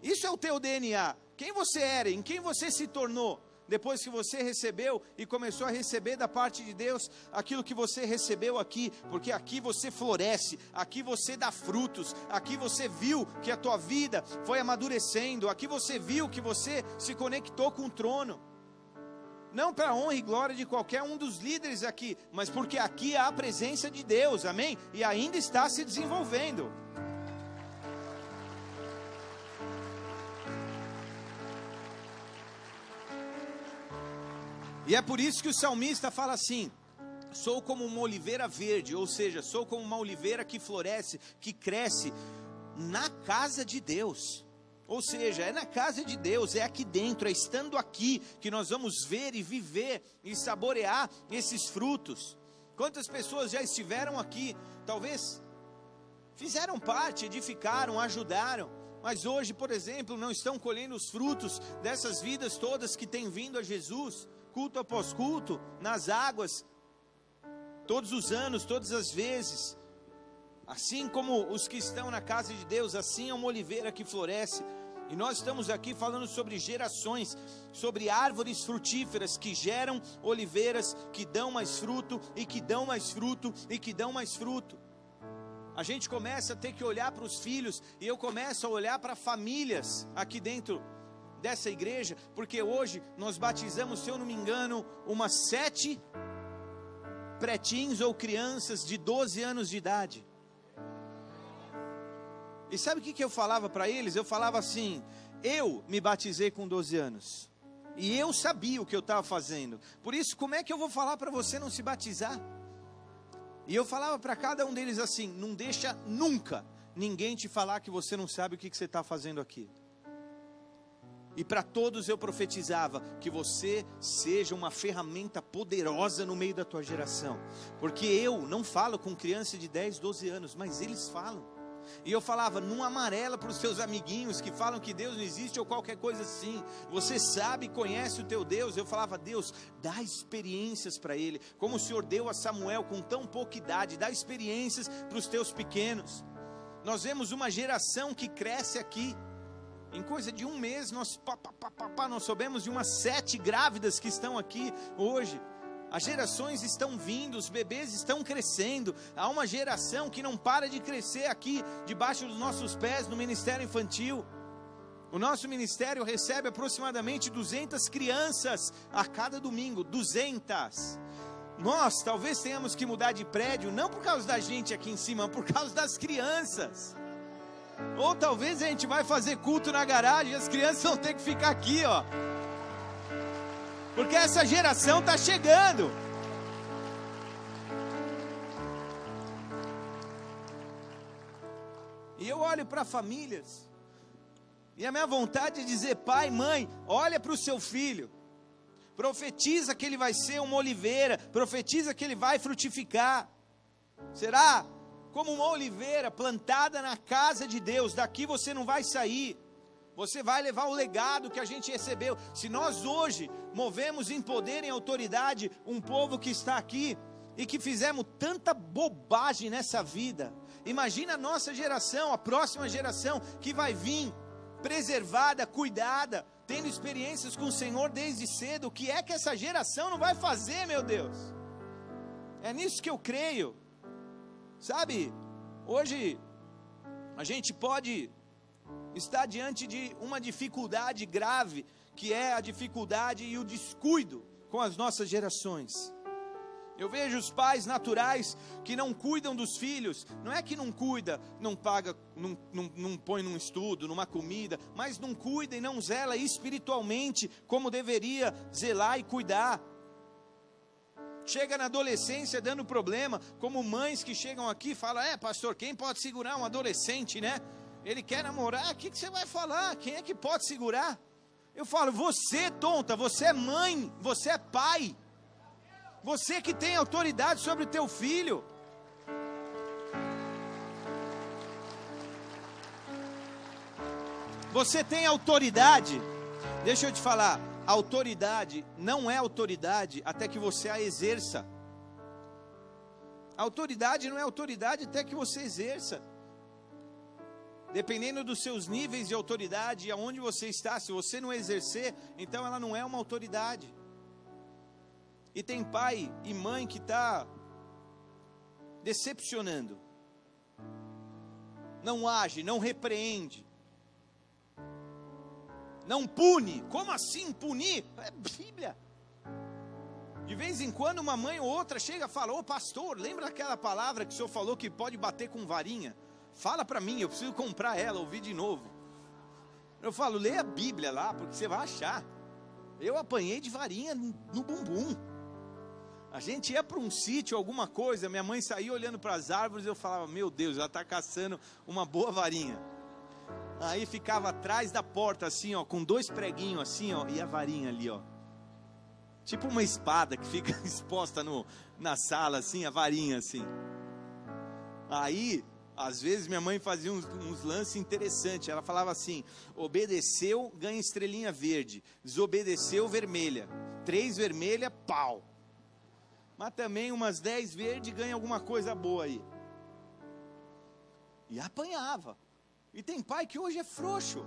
Isso é o teu DNA, quem você era, em quem você se tornou, depois que você recebeu e começou a receber da parte de Deus, aquilo que você recebeu aqui, porque aqui você floresce, aqui você dá frutos, aqui você viu que a tua vida foi amadurecendo, aqui você viu que você se conectou com o trono, não para a honra e glória de qualquer um dos líderes aqui, mas porque aqui há a presença de Deus, amém? E ainda está se desenvolvendo. E é por isso que o salmista fala assim: sou como uma oliveira verde, ou seja, sou como uma oliveira que floresce, que cresce na casa de Deus. Ou seja, é na casa de Deus, é aqui dentro, é estando aqui que nós vamos ver e viver e saborear esses frutos. Quantas pessoas já estiveram aqui, talvez fizeram parte, edificaram, ajudaram, mas hoje, por exemplo, não estão colhendo os frutos dessas vidas todas que têm vindo a Jesus, culto após culto, nas águas, todos os anos, todas as vezes. Assim como os que estão na casa de Deus, assim é uma oliveira que floresce. E nós estamos aqui falando sobre gerações, sobre árvores frutíferas que geram oliveiras que dão mais fruto, e que dão mais fruto, e que dão mais fruto. A gente começa a ter que olhar para os filhos, e eu começo a olhar para famílias aqui dentro dessa igreja, porque hoje nós batizamos, se eu não me engano, umas 7 pretinhos ou crianças de 12 anos de idade. E sabe o que eu falava para eles? Eu falava assim: eu me batizei com 12 anos, e eu sabia o que eu estava fazendo, por isso como é que eu vou falar para você não se batizar? E eu falava para cada um deles assim: não deixa nunca ninguém te falar que você não sabe o que você está fazendo aqui. E para todos eu profetizava que você seja uma ferramenta poderosa no meio da tua geração, porque eu não falo com criança de 10, 12 anos, mas eles falam. E eu falava: não amarela para os seus amiguinhos que falam que Deus não existe ou qualquer coisa assim. Você sabe, conhece o teu Deus. Eu falava: Deus, dá experiências para ele, como o Senhor deu a Samuel com tão pouca idade. Dá experiências para os teus pequenos. Nós vemos uma geração que cresce aqui. Em coisa de um mês nós soubemos de umas 7 grávidas que estão aqui hoje. As gerações estão vindo, os bebês estão crescendo. Há uma geração que não para de crescer aqui debaixo dos nossos pés no ministério infantil. O nosso ministério recebe aproximadamente 200 crianças a cada domingo. 200. Nós talvez tenhamos que mudar de prédio, não por causa da gente aqui em cima, mas por causa das crianças. Ou talvez a gente vai fazer culto na garagem e as crianças vão ter que ficar aqui, ó. Porque essa geração está chegando. E eu olho para famílias, e a minha vontade é dizer: pai, mãe, olha para o seu filho, profetiza que ele vai ser uma oliveira, profetiza que ele vai frutificar. Será como uma oliveira plantada na casa de Deus. Daqui você não vai sair. Você vai levar o legado que a gente recebeu. Se nós hoje movemos em poder e em autoridade um povo que está aqui e que fizemos tanta bobagem nessa vida, imagina a nossa geração, a próxima geração que vai vir preservada, cuidada, tendo experiências com o Senhor desde cedo. O que é que essa geração não vai fazer, meu Deus? É nisso que eu creio. Sabe, hoje a gente pode está diante de uma dificuldade grave, que é a dificuldade e o descuido com as nossas gerações. Eu vejo os pais naturais que não cuidam dos filhos. Não é que não cuida, não paga, não põe num estudo, numa comida, mas não cuida e não zela espiritualmente como deveria zelar e cuidar. Chega na adolescência dando problema, como mães que chegam aqui e falam: pastor, quem pode segurar um adolescente, né? Ele quer namorar, o que você vai falar? Quem é que pode segurar? Eu falo, você tonta, você é mãe, você é pai. Você que tem autoridade sobre o teu filho. Você tem autoridade. Deixa eu te falar, autoridade não é autoridade até que você a exerça. Autoridade não é autoridade até que você exerça. Dependendo dos seus níveis de autoridade e aonde você está, se você não exercer, então ela não é uma autoridade. E tem pai e mãe que está decepcionando. Não age, não repreende. Não pune. Como assim punir? É Bíblia. De vez em quando uma mãe ou outra chega e fala, ô pastor, lembra daquela palavra que o senhor falou que pode bater com varinha? Fala para mim, eu preciso comprar ela, ouvir de novo. Eu falo, lê a Bíblia lá, porque você vai achar. Eu apanhei de varinha no bumbum. A gente ia para um sítio, alguma coisa, minha mãe saía olhando para as árvores, eu falava, meu Deus, ela está caçando uma boa varinha. Aí ficava atrás da porta assim, ó, com 2 preguinhos assim, ó, e a varinha ali, ó. Tipo uma espada que fica exposta na sala assim, a varinha assim. Aí, às vezes minha mãe fazia uns lances interessantes. Ela falava assim, obedeceu, ganha estrelinha verde. Desobedeceu, vermelha. 3 vermelha, pau. Mas também umas 10 verdes ganha alguma coisa boa aí. E apanhava. E tem pai que hoje é frouxo.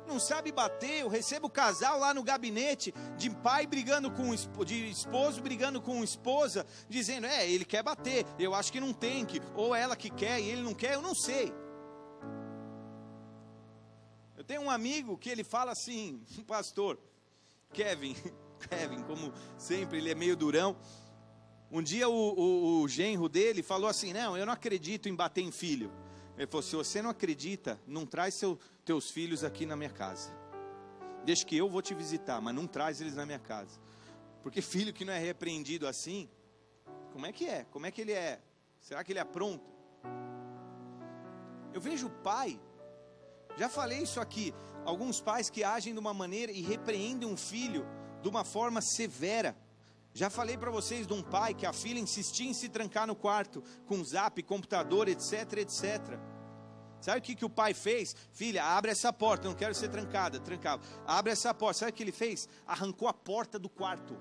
Não sabe bater. Eu recebo casal lá no gabinete de pai brigando com de esposo brigando com esposa, dizendo, ele quer bater, eu acho que não tem que, ou ela que quer e ele não quer, eu não sei. Eu tenho um amigo que ele fala assim, pastor Kevin, como sempre, ele é meio durão. Um dia o genro dele falou assim, não, eu não acredito em bater em filho. Ele falou, se você não acredita, não traz teus filhos aqui na minha casa. Deixa que eu vou te visitar, mas não traz eles na minha casa. Porque filho que não é repreendido assim, como é que é? Como é que ele é? Será que ele é pronto? Eu vejo o pai, já falei isso aqui, alguns pais que agem de uma maneira e repreendem um filho de uma forma severa. Já falei para vocês de um pai que a filha insistia em se trancar no quarto, com zap, computador, etc, etc. Sabe o que o pai fez? Filha, abre essa porta, não quero ser trancada. Trancava. Abre essa porta. Sabe o que ele fez? Arrancou a porta do quarto.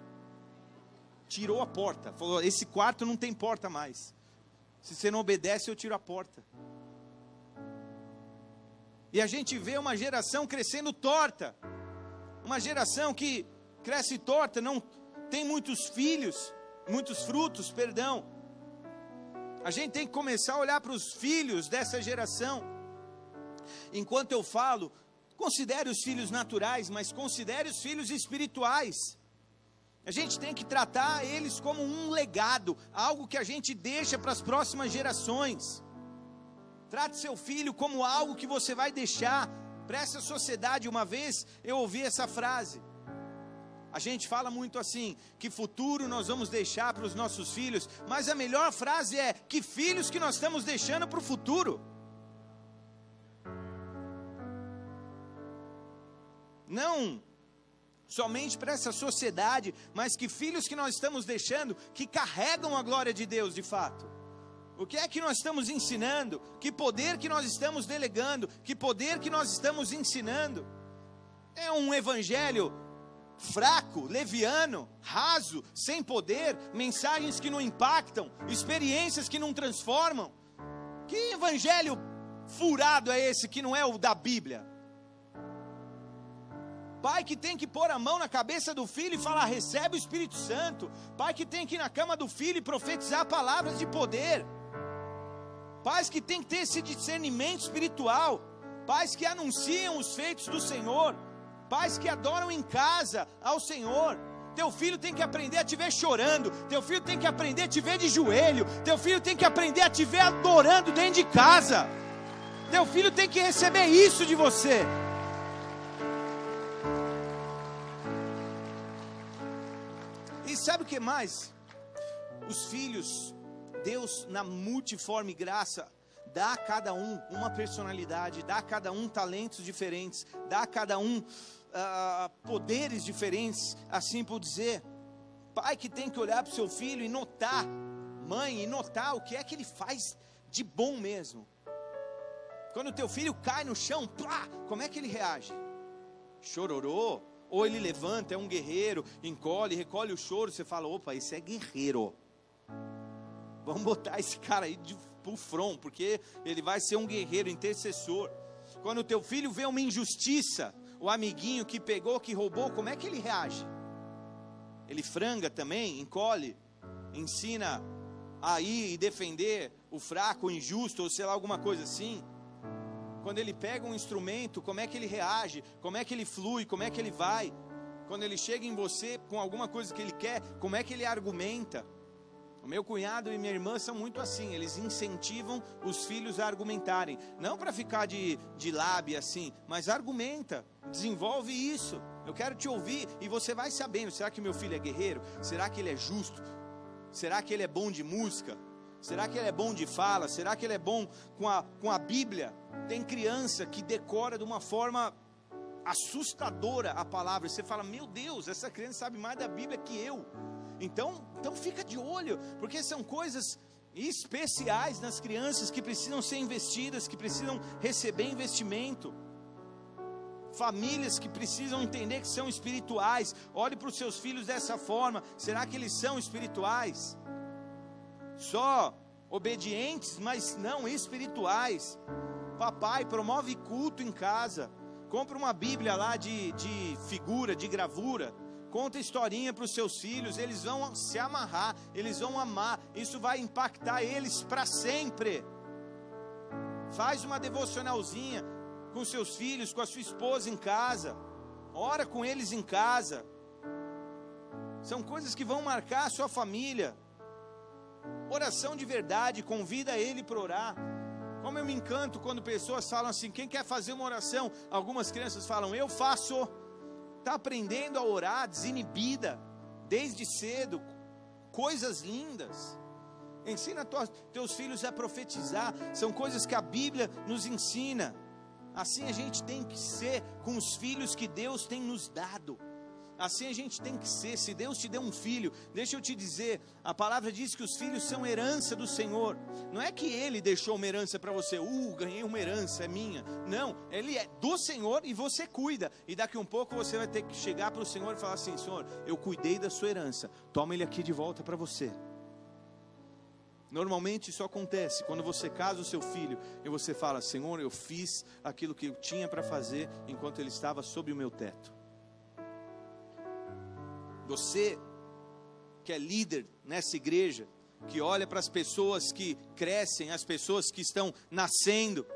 Tirou a porta. Falou, esse quarto não tem porta mais. Se você não obedece, eu tiro a porta. E a gente vê uma geração crescendo torta. Uma geração que cresce torta, não tem muitos filhos, muitos frutos, perdão. A gente tem que começar a olhar para os filhos dessa geração. Enquanto eu falo, considere os filhos naturais, mas considere os filhos espirituais. A gente tem que tratar eles como um legado, algo que a gente deixa para as próximas gerações. Trate seu filho como algo que você vai deixar para essa sociedade. Uma vez eu ouvi essa frase. A gente fala muito assim, que futuro nós vamos deixar para os nossos filhos, mas a melhor frase é, que filhos que nós estamos deixando para o futuro. Não somente para essa sociedade, mas que filhos que nós estamos deixando, que carregam a glória de Deus de fato. O que é que nós estamos ensinando? Que poder que nós estamos delegando? Que poder que nós estamos ensinando? É um evangelho fraco, leviano, raso, sem poder, mensagens que não impactam, experiências que não transformam. Que evangelho furado é esse que não é o da Bíblia? Pai que tem que pôr a mão na cabeça do filho e falar, recebe o Espírito Santo. Pai que tem que ir na cama do filho e profetizar palavras de poder. Pais que tem que ter esse discernimento espiritual. Pais que anunciam os feitos do Senhor. Pais que adoram em casa ao Senhor. Teu filho tem que aprender a te ver chorando. Teu filho tem que aprender a te ver de joelho. Teu filho tem que aprender a te ver adorando dentro de casa. Teu filho tem que receber isso de você. E sabe o que mais? Os filhos, Deus na multiforme graça, dá a cada um uma personalidade, dá a cada um talentos diferentes, dá a cada um poderes diferentes, assim por dizer. Pai que tem que olhar para o seu filho e notar, mãe, e notar o que é que ele faz de bom mesmo. Quando o teu filho cai no chão, plá, como é que ele reage? Chororô? Ou ele levanta, é um guerreiro, encolhe, recolhe o choro, você fala, opa, esse é guerreiro. Vamos botar esse cara aí pro front, porque ele vai ser um guerreiro, intercessor. Quando o teu filho vê uma injustiça, o amiguinho que pegou, que roubou, como é que ele reage? Ele franga também, encolhe, ensina a ir e defender o fraco, o injusto, ou sei lá, alguma coisa assim. Quando ele pega um instrumento, como é que ele reage? Como é que ele flui? Como é que ele vai? Quando ele chega em você com alguma coisa que ele quer, como é que ele argumenta? O meu cunhado e minha irmã são muito assim, eles incentivam os filhos a argumentarem. Não para ficar de lábia assim, mas argumenta, desenvolve isso. Eu quero te ouvir e você vai sabendo, será que meu filho é guerreiro? Será que ele é justo? Será que ele é bom de música? Será que ele é bom de fala? Será que ele é bom com a Bíblia? Tem criança que decora de uma forma assustadora a palavra. Você fala, meu Deus, essa criança sabe mais da Bíblia que eu. Então fica de olho, porque são coisas especiais nas crianças que precisam ser investidas, que precisam receber investimento. Famílias que precisam entender que são espirituais. Olhe para os seus filhos dessa forma. Será que eles são espirituais? Só obedientes, mas não espirituais. Papai, promove culto em casa. Compra uma Bíblia lá de figura, de gravura. Conta historinha para os seus filhos. Eles vão se amarrar, eles vão amar. Isso vai impactar eles para sempre. Faz uma devocionalzinha com seus filhos, com a sua esposa em casa. Ora com eles em casa. São coisas que vão marcar a sua família. Oração de verdade, convida ele para orar. Como eu me encanto quando pessoas falam assim, quem quer fazer uma oração? Algumas crianças falam, eu faço. Está aprendendo a orar desinibida, desde cedo, coisas lindas. Ensina teus filhos a profetizar, são coisas que a Bíblia nos ensina. Assim a gente tem que ser com os filhos que Deus tem nos dado. Assim a gente tem que ser. Se Deus te deu um filho, deixa eu te dizer, a palavra diz que os filhos são herança do Senhor. Não é que Ele deixou uma herança para você, ganhei uma herança, é minha. Não, Ele é do Senhor e você cuida. E daqui um pouco você vai ter que chegar para o Senhor e falar assim, Senhor, eu cuidei da sua herança, toma Ele aqui de volta para você. Normalmente isso acontece quando você casa o seu filho e você fala, Senhor, eu fiz aquilo que eu tinha para fazer enquanto ele estava sob o meu teto. Você que é líder nessa igreja, que olha para as pessoas que crescem, as pessoas que estão nascendo,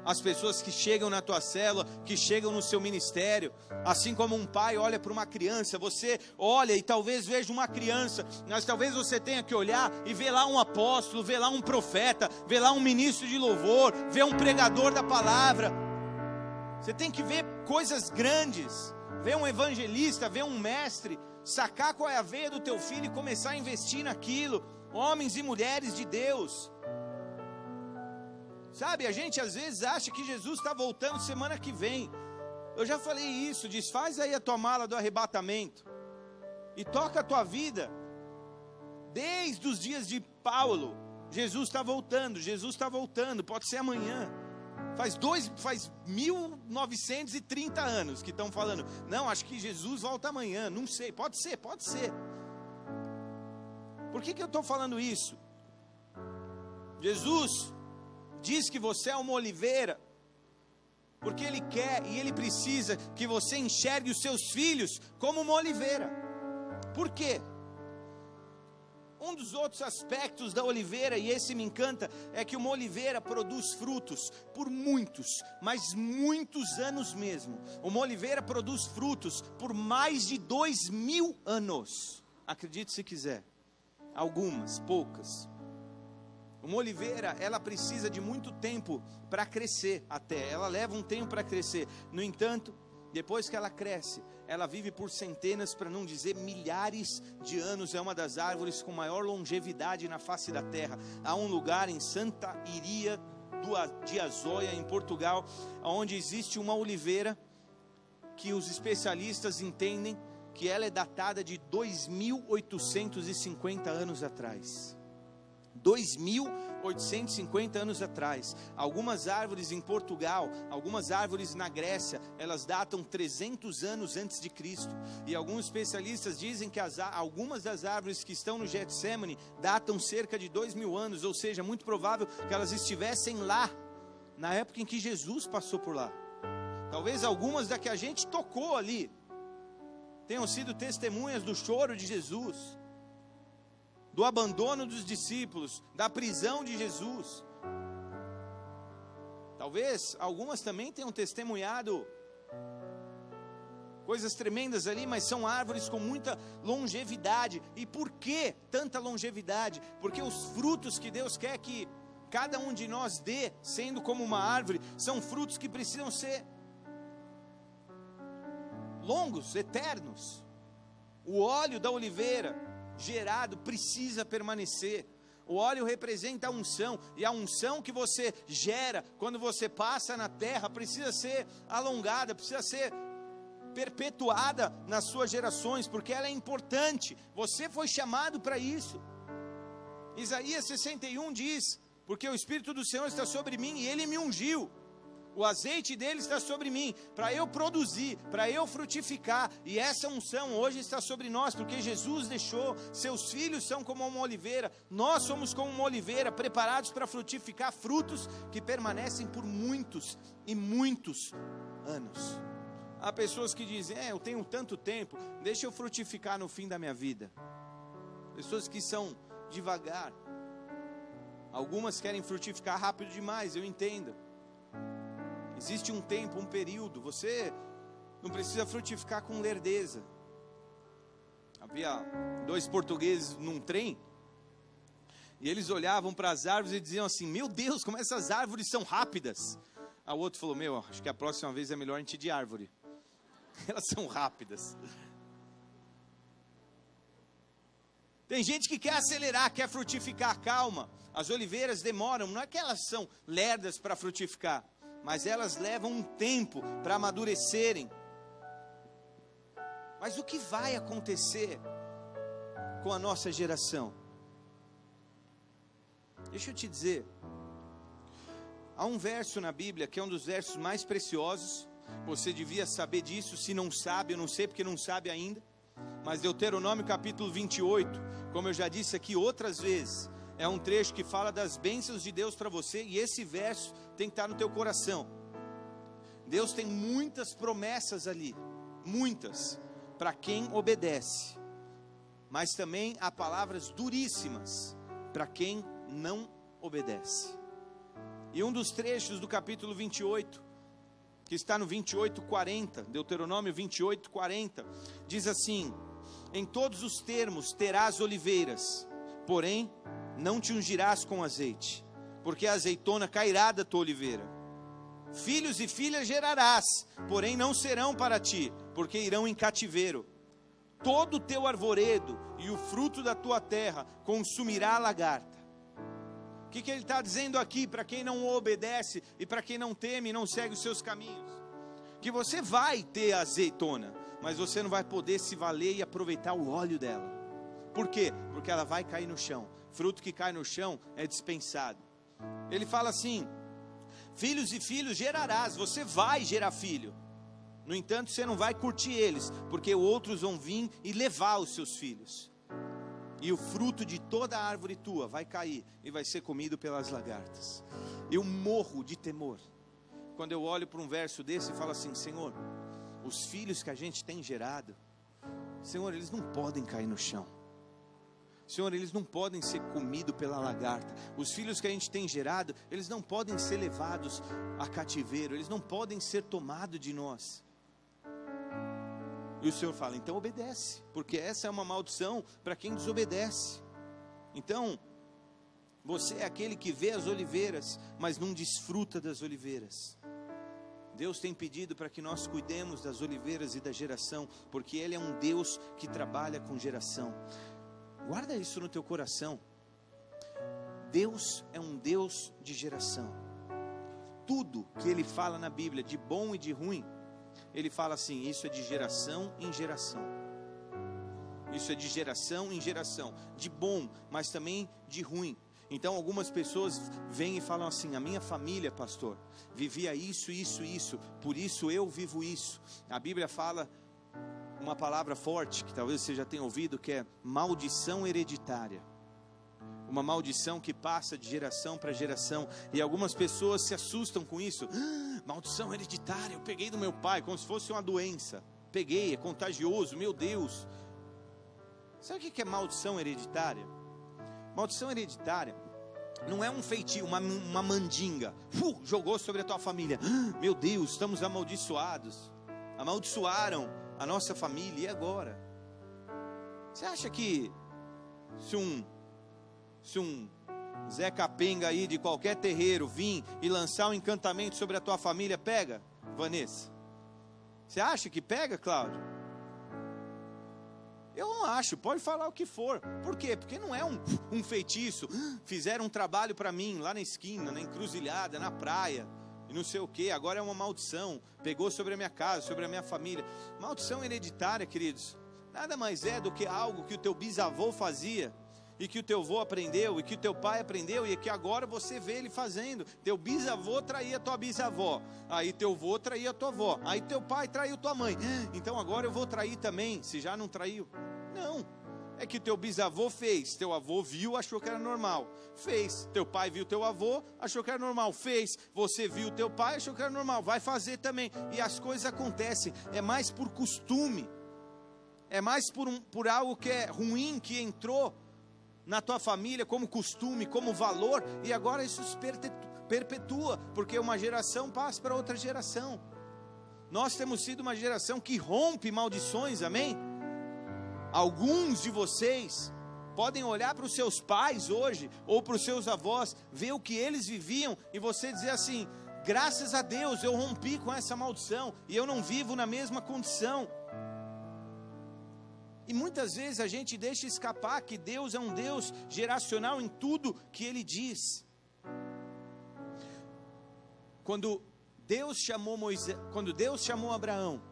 as pessoas que chegam na tua célula, que chegam no seu ministério, assim como um pai olha para uma criança, você olha e talvez veja uma criança, mas talvez você tenha que olhar e ver lá um apóstolo, ver lá um profeta, ver lá um ministro de louvor, ver um pregador da palavra. Você tem que ver coisas grandes, ver um evangelista, ver um mestre, sacar qual é a veia do teu filho e começar a investir naquilo. Homens e mulheres de Deus. Sabe, a gente às vezes acha que Jesus está voltando semana que vem. Eu já falei isso, desfaz aí a tua mala do arrebatamento e toca a tua vida. Desde os dias de Paulo, Jesus está voltando, pode ser amanhã. Faz 1930 anos que estão falando, não, acho que Jesus volta amanhã, não sei, pode ser. Por que eu estou falando isso? Jesus diz que você é uma oliveira, porque Ele quer e Ele precisa que você enxergue os seus filhos como uma oliveira. Por quê? Um dos outros aspectos da oliveira, e esse me encanta, é que uma oliveira produz frutos por muitos, mas muitos anos mesmo. Uma oliveira produz frutos por mais de 2000 anos. Acredite se quiser. Algumas, poucas. Uma oliveira, ela precisa de muito tempo para crescer até. Ela leva um tempo para crescer. No entanto, depois que ela cresce, ela vive por centenas, para não dizer milhares de anos. É uma das árvores com maior longevidade na face da terra. Há um lugar em Santa Iria de Azóia, em Portugal, onde existe uma oliveira que os especialistas entendem que ela é datada de 2.850 anos atrás. 2.850 anos atrás. Algumas árvores em Portugal, algumas árvores na Grécia, elas datam 300 anos antes de Cristo. E alguns especialistas dizem que algumas das árvores que estão no Getsemane datam cerca de 2.000 anos, ou seja, muito provável que elas estivessem lá na época em que Jesus passou por lá. Talvez algumas da que a gente tocou ali tenham sido testemunhas do choro de Jesus, do abandono dos discípulos, da prisão de Jesus. Talvez algumas também tenham testemunhado coisas tremendas ali, mas são árvores com muita longevidade. E por que tanta longevidade? Porque os frutos que Deus quer que cada um de nós dê, sendo como uma árvore, são frutos que precisam ser longos, eternos. O óleo da oliveira gerado precisa permanecer. O óleo representa a unção, e a unção que você gera quando você passa na terra precisa ser alongada, precisa ser perpetuada nas suas gerações, porque ela é importante. Você foi chamado para isso. Isaías 61 diz: porque o Espírito do Senhor está sobre mim e Ele me ungiu. O azeite dele está sobre mim, para eu produzir, para eu frutificar. E essa unção hoje está sobre nós, porque Jesus deixou, seus filhos são como uma oliveira. Nós somos como uma oliveira, preparados para frutificar frutos que permanecem por muitos e muitos anos. Há pessoas que dizem: eu tenho tanto tempo, deixa eu frutificar no fim da minha vida. Pessoas que são devagar. Algumas querem frutificar rápido demais, eu entendo. Existe um tempo, um período. Você não precisa frutificar com lerdeza. Havia 2 portugueses num trem, e eles olhavam para as árvores e diziam assim: meu Deus, como essas árvores são rápidas. Aí o outro falou: acho que a próxima vez é melhor a gente ir de árvore. Elas são rápidas. Tem gente que quer acelerar, quer frutificar. Calma, as oliveiras demoram. Não é que elas são lerdas para frutificar, mas elas levam um tempo para amadurecerem. Mas o que vai acontecer com a nossa geração? Deixa eu te dizer, há um verso na Bíblia que é um dos versos mais preciosos. Você devia saber disso. Se não sabe, eu não sei porque não sabe ainda. Mas Deuteronômio capítulo 28, como eu já disse aqui outras vezes, é um trecho que fala das bênçãos de Deus para você. E esse verso tem que estar no teu coração. Deus tem muitas promessas ali, muitas, para quem obedece. Mas também há palavras duríssimas para quem não obedece. E um dos trechos do capítulo 28, que está no 28:40, Deuteronômio 28:40, diz assim: em todos os termos terás oliveiras, porém não te ungirás com azeite, porque a azeitona cairá da tua oliveira. Filhos e filhas gerarás, porém não serão para ti, porque irão em cativeiro. Todo o teu arvoredo e o fruto da tua terra consumirá a lagarta. O que ele está dizendo aqui para quem não obedece e para quem não teme e não segue os seus caminhos? Que você vai ter azeitona, mas você não vai poder se valer e aproveitar o óleo dela. Por quê? Porque ela vai cair no chão. Fruto que cai no chão é dispensado. Ele fala assim: filhos e filhos gerarás. Você vai gerar filho. No entanto, você não vai curtir eles, porque outros vão vir e levar os seus filhos. E o fruto de toda a árvore tua vai cair e vai ser comido pelas lagartas. Eu morro de temor quando eu olho para um verso desse e falo assim: Senhor, os filhos que a gente tem gerado, Senhor, eles não podem cair no chão. Senhor, eles não podem ser comidos pela lagarta. Os filhos que a gente tem gerado, eles não podem ser levados a cativeiro. Eles não podem ser tomados de nós. E o Senhor fala: então obedece, porque essa é uma maldição para quem desobedece. Então, você é aquele que vê as oliveiras, mas não desfruta das oliveiras. Deus tem pedido para que nós cuidemos das oliveiras e da geração, porque Ele é um Deus que trabalha com geração. Guarda isso no teu coração. Deus é um Deus de geração. Tudo que Ele fala na Bíblia, de bom e de ruim, ele fala assim: isso é de geração em geração. Isso é de geração em geração, de bom, mas também de ruim. Então algumas pessoas vêm e falam assim: a minha família, pastor, vivia isso, isso, isso, por isso eu vivo isso. A Bíblia fala uma palavra forte, que talvez você já tenha ouvido, que é maldição hereditária. Uma maldição que passa de geração para geração. E algumas pessoas se assustam com isso. Maldição hereditária, eu peguei do meu pai, como se fosse uma doença. Peguei, é contagioso, meu Deus. Sabe o que é maldição hereditária? Maldição hereditária não é um feitio, uma mandinga. Jogou sobre a tua família. Meu Deus, estamos amaldiçoados. Amaldiçoaram a nossa família, e agora? Você acha que se um Zé Capenga aí de qualquer terreiro vir e lançar um encantamento sobre a tua família, pega, Vanessa? Você acha que pega, Cláudio? Eu não acho, pode falar o que for. Por quê? Porque não é um feitiço. Fizeram um trabalho para mim lá na esquina, na encruzilhada, na praia, e não sei o que, agora é uma maldição. Pegou sobre a minha casa, sobre a minha família. Maldição hereditária, queridos, nada mais é do que algo que o teu bisavô fazia, e que o teu avô aprendeu, e que o teu pai aprendeu, e que agora você vê ele fazendo. Teu bisavô traía tua bisavó, aí teu avô traía tua avó, aí teu pai traiu tua mãe, então agora eu vou trair também, se já não traiu. Não, é que teu bisavô fez, teu avô viu, achou que era normal, fez, teu pai viu teu avô, achou que era normal, fez, você viu teu pai, achou que era normal, vai fazer também, e as coisas acontecem. É mais por costume, é mais por algo que é ruim, que entrou na tua família como costume, como valor, e agora isso se perpetua, porque uma geração passa para outra geração. Nós temos sido uma geração que rompe maldições, amém? Alguns de vocês podem olhar para os seus pais hoje, ou para os seus avós, ver o que eles viviam, e você dizer assim: graças a Deus eu rompi com essa maldição, e eu não vivo na mesma condição. E muitas vezes a gente deixa escapar que Deus é um Deus geracional em tudo que Ele diz. Quando Deus chamou Abraão,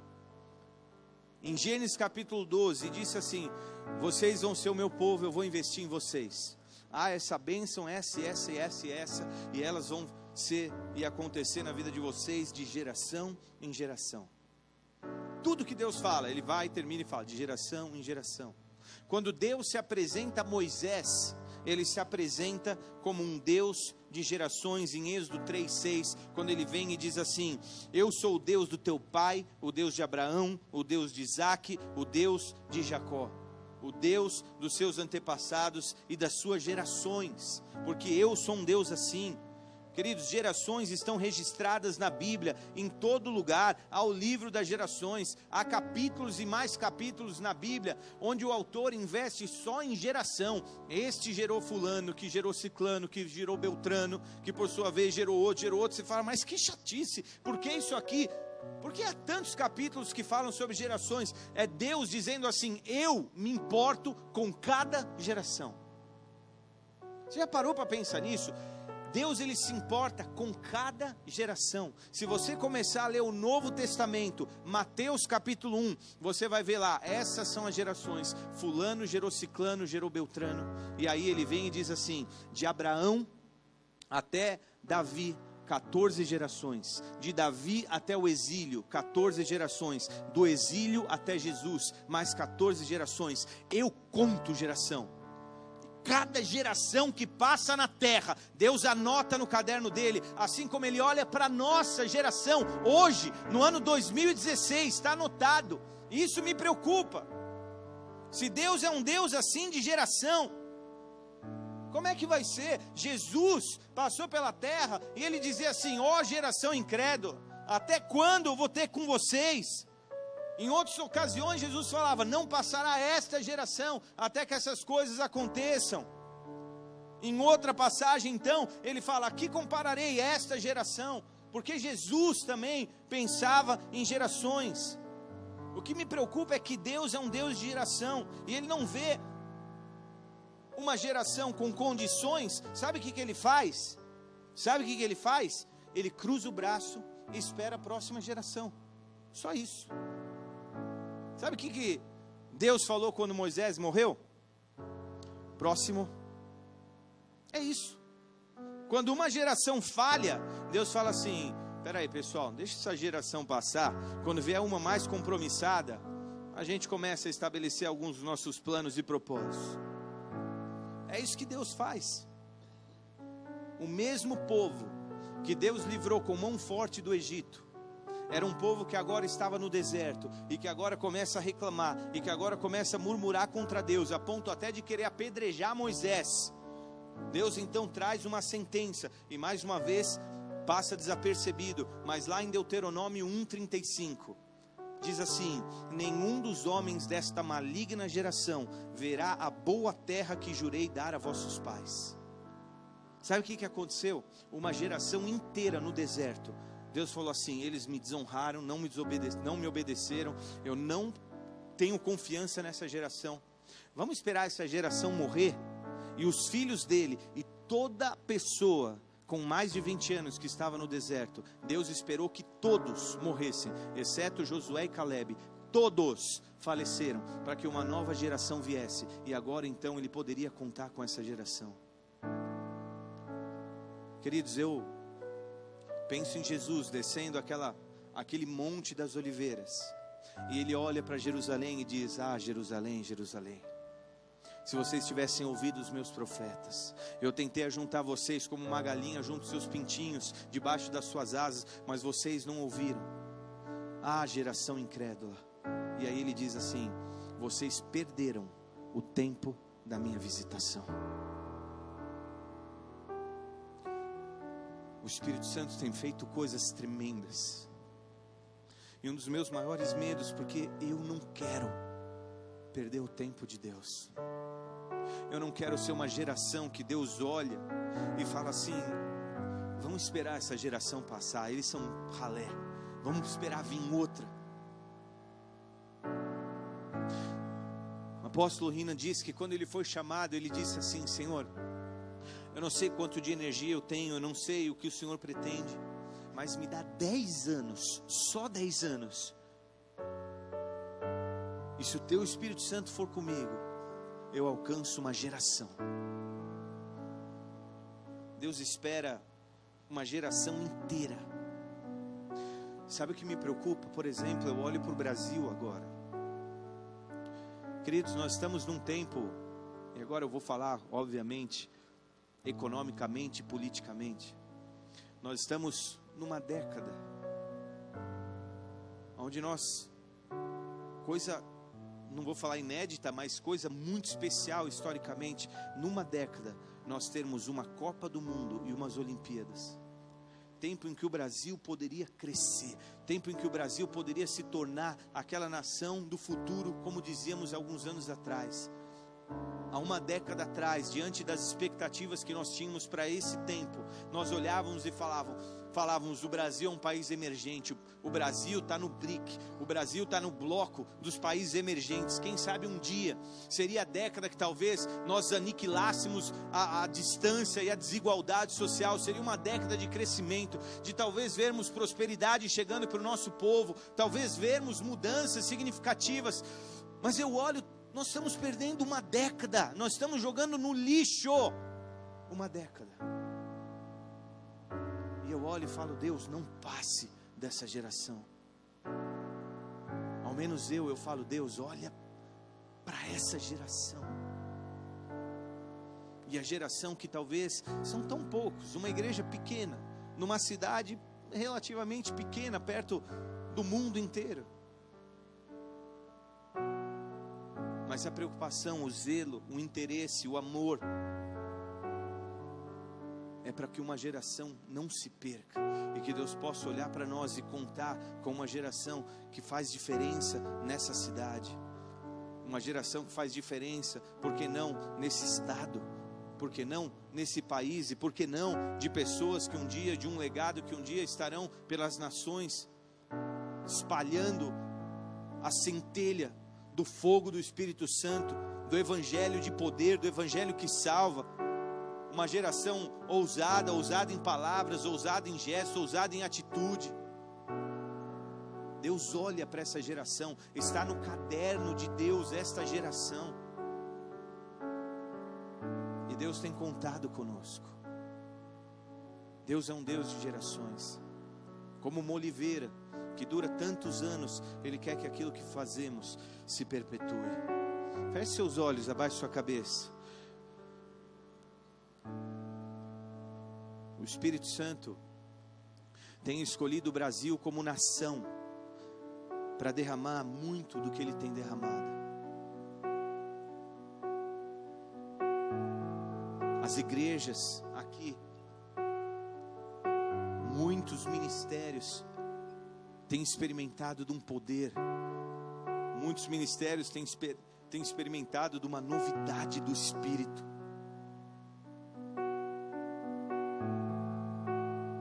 em Gênesis capítulo 12, disse assim: vocês vão ser o meu povo, eu vou investir em vocês. Essa bênção, essa, e elas vão ser e acontecer na vida de vocês de geração em geração. Tudo que Deus fala, Ele vai, termina e fala, de geração em geração. Quando Deus se apresenta a Moisés, Ele se apresenta como um Deus de gerações. Em Êxodo 3:6, quando Ele vem e diz assim: eu sou o Deus do teu pai, o Deus de Abraão, o Deus de Isaque, o Deus de Jacó, o Deus dos seus antepassados e das suas gerações, porque eu sou um Deus assim. Queridos, gerações estão registradas na Bíblia, em todo lugar. Há o livro das gerações, há capítulos e mais capítulos na Bíblia, onde o autor investe só em geração. Este gerou fulano, que gerou ciclano, que gerou beltrano, que por sua vez gerou outro. Você fala, mas que chatice, por que isso aqui? Porque há tantos capítulos que falam sobre gerações. É Deus dizendo assim: eu me importo com cada geração. Você já parou para pensar nisso? Deus, Ele se importa com cada geração. Se você começar a ler o Novo Testamento, Mateus capítulo 1, você vai ver lá, essas são as gerações. Fulano gerou ciclano, gerou beltrano. E aí ele vem e diz assim: de Abraão até Davi, 14 gerações. De Davi até o exílio, 14 gerações. Do exílio até Jesus, mais 14 gerações. Eu conto geração. Cada geração que passa na terra, Deus anota no caderno dele, assim como Ele olha para a nossa geração, hoje, no ano 2016, está anotado. Isso me preocupa. Se Deus é um Deus assim de geração, como é que vai ser? Jesus passou pela terra e Ele dizia assim: ó geração incrédula, até quando eu vou ter com vocês? Em outras ocasiões Jesus falava: não passará esta geração até que essas coisas aconteçam. Em outra passagem então Ele fala: aqui compararei esta geração, porque Jesus também pensava em gerações. O que me preocupa é que Deus é um Deus de geração, e Ele não vê uma geração com condições. Sabe o que Ele faz? Ele cruza o braço e espera a próxima geração. Só isso. Sabe o que Deus falou quando Moisés morreu? Próximo. É isso. Quando uma geração falha, Deus fala assim: espera aí, pessoal, deixa essa geração passar. Quando vier uma mais compromissada, a gente começa a estabelecer alguns dos nossos planos e propósitos. É isso que Deus faz. O mesmo povo que Deus livrou com mão forte do Egito, era um povo que agora estava no deserto, e que agora começa a reclamar, e que agora começa a murmurar contra Deus, a ponto até de querer apedrejar Moisés. Deus então traz uma sentença, e mais uma vez passa desapercebido, mas lá em Deuteronômio 1:35, diz assim: nenhum dos homens desta maligna geração verá a boa terra que jurei dar a vossos pais. Sabe o que aconteceu? Uma geração inteira no deserto, Deus falou assim: eles me desonraram, não me obedeceram, eu não tenho confiança nessa geração. Vamos esperar essa geração morrer, e os filhos dele, e toda pessoa com mais de 20 anos que estava no deserto, Deus esperou que todos morressem, exceto Josué e Caleb. Todos faleceram, para que uma nova geração viesse, e agora então ele poderia contar com essa geração. Queridos, eu penso em Jesus descendo aquele monte das oliveiras, e ele olha para Jerusalém e diz: ah, Jerusalém, Jerusalém, se vocês tivessem ouvido os meus profetas, eu tentei ajuntar vocês como uma galinha junto aos seus pintinhos, debaixo das suas asas, mas vocês não ouviram. Ah, geração incrédula. E aí ele diz assim: vocês perderam o tempo da minha visitação. O Espírito Santo tem feito coisas tremendas, e um dos meus maiores medos, porque eu não quero perder o tempo de Deus. Eu não quero ser uma geração que Deus olha e fala assim: vamos esperar essa geração passar, eles são ralé, vamos esperar vir outra. O apóstolo Rina disse que quando ele foi chamado, ele disse assim: Senhor, eu não sei quanto de energia eu tenho, eu não sei o que o Senhor pretende, mas me dá 10 anos, só 10 anos, e se o teu Espírito Santo for comigo, eu alcanço uma geração. Deus espera uma geração inteira. Sabe o que me preocupa? Por exemplo, eu olho para o Brasil agora. Queridos, nós estamos num tempo, e agora eu vou falar, obviamente, economicamente e politicamente. Nós estamos numa década onde nós, não vou falar inédita, mas coisa muito especial historicamente, numa década nós termos uma Copa do Mundo e umas Olimpíadas. Tempo em que o Brasil poderia crescer, tempo em que o Brasil poderia se tornar aquela nação do futuro, como dizíamos alguns anos atrás. Há uma década atrás, diante das expectativas que nós tínhamos para esse tempo, nós olhávamos e falávamos: o Brasil é um país emergente, o Brasil está no BRIC, o Brasil está no bloco dos países emergentes. Quem sabe um dia seria a década que talvez nós aniquilássemos a distância e a desigualdade social. Seria uma década de crescimento, de talvez vermos prosperidade chegando para o nosso povo, talvez vermos mudanças significativas. Mas eu olho, nós estamos perdendo uma década, nós estamos jogando no lixo uma década. E eu olho e falo: Deus, não passe dessa geração. Ao menos eu falo: Deus, olha para essa geração. E a geração que talvez são tão poucos, uma igreja pequena, numa cidade relativamente pequena, perto do mundo inteiro. Mas a preocupação, o zelo, o interesse, o amor é para que uma geração não se perca, e que Deus possa olhar para nós e contar com uma geração que faz diferença nessa cidade, uma geração que faz diferença, por que não nesse estado, por que não nesse país, e por que não de pessoas que um dia, de um legado que um dia estarão pelas nações, espalhando a centelha do fogo do Espírito Santo, do Evangelho de poder, do Evangelho que salva. Uma geração ousada em palavras, ousada em gestos, ousada em atitude. Deus olha para essa geração, está no caderno de Deus esta geração. E Deus tem contado conosco. Deus é um Deus de gerações. Como uma oliveira que dura tantos anos, Ele quer que aquilo que fazemos se perpetue. Feche seus olhos, abaixe sua cabeça. O Espírito Santo tem escolhido o Brasil como nação para derramar muito do que Ele tem derramado. As igrejas aqui, muitos ministérios têm experimentado de um poder. Muitos ministérios têm experimentado de uma novidade do Espírito.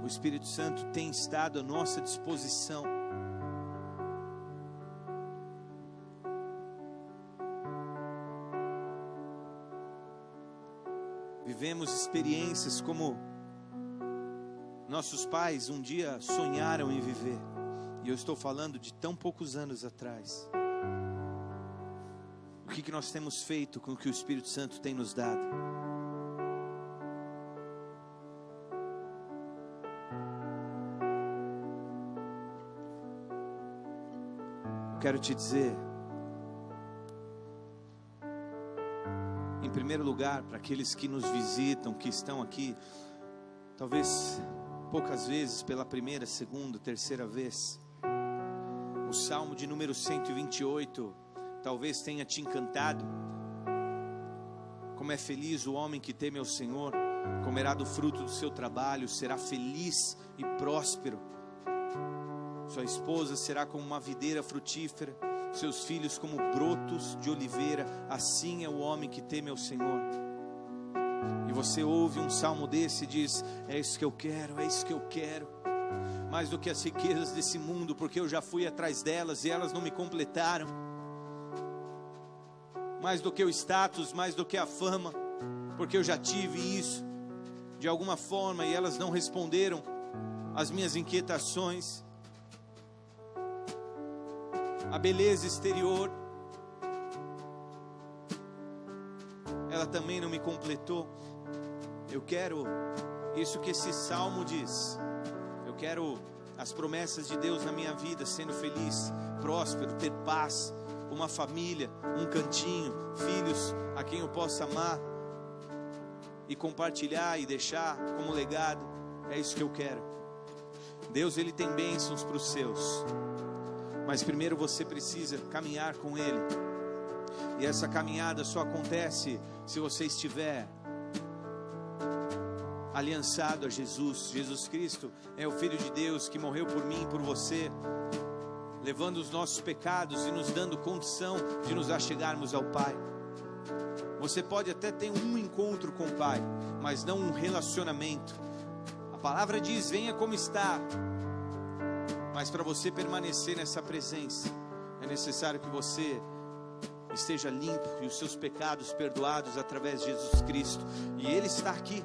O Espírito Santo tem estado à nossa disposição. Vivemos experiências como nossos pais um dia sonharam em viver. E eu estou falando de tão poucos anos atrás. O que nós temos feito com o que o Espírito Santo tem nos dado? Eu quero te dizer, em primeiro lugar, para aqueles que nos visitam, que estão aqui, talvez poucas vezes, pela primeira, segunda, terceira vez, o Salmo de número 128 talvez tenha te encantado. Como é feliz o homem que teme ao Senhor, comerá do fruto do seu trabalho, será feliz e próspero. Sua esposa será como uma videira frutífera, seus filhos como brotos de oliveira. Assim é o homem que teme ao Senhor. E você ouve um salmo desse e diz: é isso que eu quero, é isso que eu quero. Mais do que as riquezas desse mundo, porque eu já fui atrás delas e elas não me completaram. Mais do que o status, mais do que a fama, porque eu já tive isso de alguma forma e elas não responderam às minhas inquietações. A beleza exterior, ela também não me completou. Eu quero isso que esse salmo diz. Eu quero as promessas de Deus na minha vida, sendo feliz, próspero, ter paz, uma família, um cantinho, filhos a quem eu possa amar e compartilhar e deixar como legado. É isso que eu quero. Deus, Ele tem bênçãos para os seus, mas primeiro você precisa caminhar com Ele. E essa caminhada só acontece se você estiver aliançado a Jesus. Jesus Cristo é o Filho de Deus que morreu por mim e por você, levando os nossos pecados e nos dando condição de nos achegarmos ao Pai. Você pode até ter um encontro com o Pai, mas não um relacionamento. A palavra diz: venha como está. Mas para você permanecer nessa presença, é necessário que você esteja limpo e os seus pecados perdoados através de Jesus Cristo. E Ele está aqui.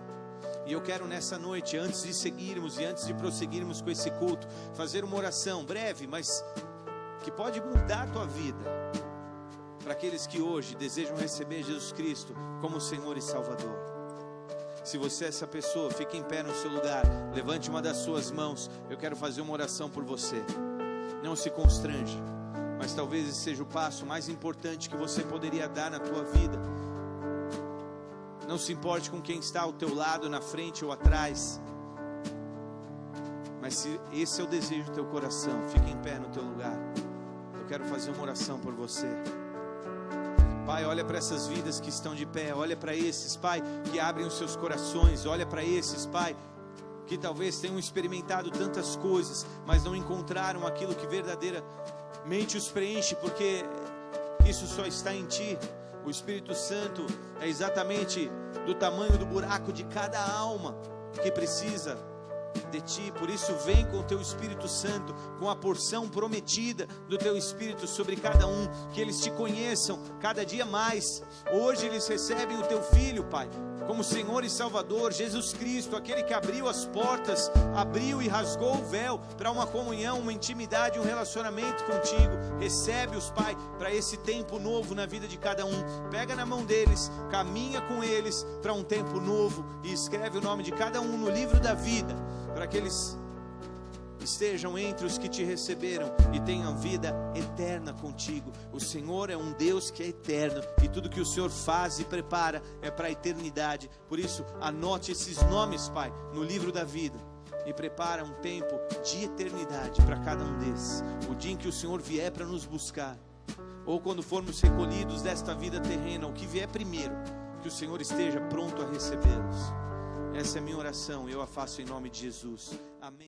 E eu quero nessa noite, antes de seguirmos e antes de prosseguirmos com esse culto, fazer uma oração breve, mas que pode mudar a tua vida, para aqueles que hoje desejam receber Jesus Cristo como Senhor e Salvador. Se você é essa pessoa, fique em pé no seu lugar, levante uma das suas mãos. Eu quero fazer uma oração por você. Não se constrange, mas talvez esse seja o passo mais importante que você poderia dar na tua vida. Não se importe com quem está ao teu lado, na frente ou atrás, mas se esse é o desejo do teu coração, fique em pé no teu lugar. Eu quero fazer uma oração por você. Pai, olha para essas vidas que estão de pé, olha para esses, Pai, que abrem os seus corações, olha para esses, Pai, que talvez tenham experimentado tantas coisas, mas não encontraram aquilo que verdadeiramente os preenche, porque isso só está em Ti. O Espírito Santo é exatamente do tamanho do buraco de cada alma que precisa de Ti. Por isso vem com o Teu Espírito Santo, com a porção prometida do Teu Espírito sobre cada um, que eles Te conheçam cada dia mais. Hoje eles recebem o Teu Filho, Pai, como Senhor e Salvador, Jesus Cristo, aquele que abriu as portas, abriu e rasgou o véu para uma comunhão, uma intimidade, um relacionamento contigo. Recebe-os, Pai, para esse tempo novo na vida de cada um. Pega na mão deles, caminha com eles para um tempo novo e escreve o nome de cada um no livro da vida, para que eles estejam entre os que te receberam e tenham vida eterna contigo. O Senhor é um Deus que é eterno, e tudo que o Senhor faz e prepara é para a eternidade. Por isso, anote esses nomes, Pai, no livro da vida, e prepara um tempo de eternidade para cada um desses. O dia em que o Senhor vier para nos buscar, ou quando formos recolhidos desta vida terrena, o que vier primeiro, que o Senhor esteja pronto a recebê-los. Essa é a minha oração, eu a faço em nome de Jesus.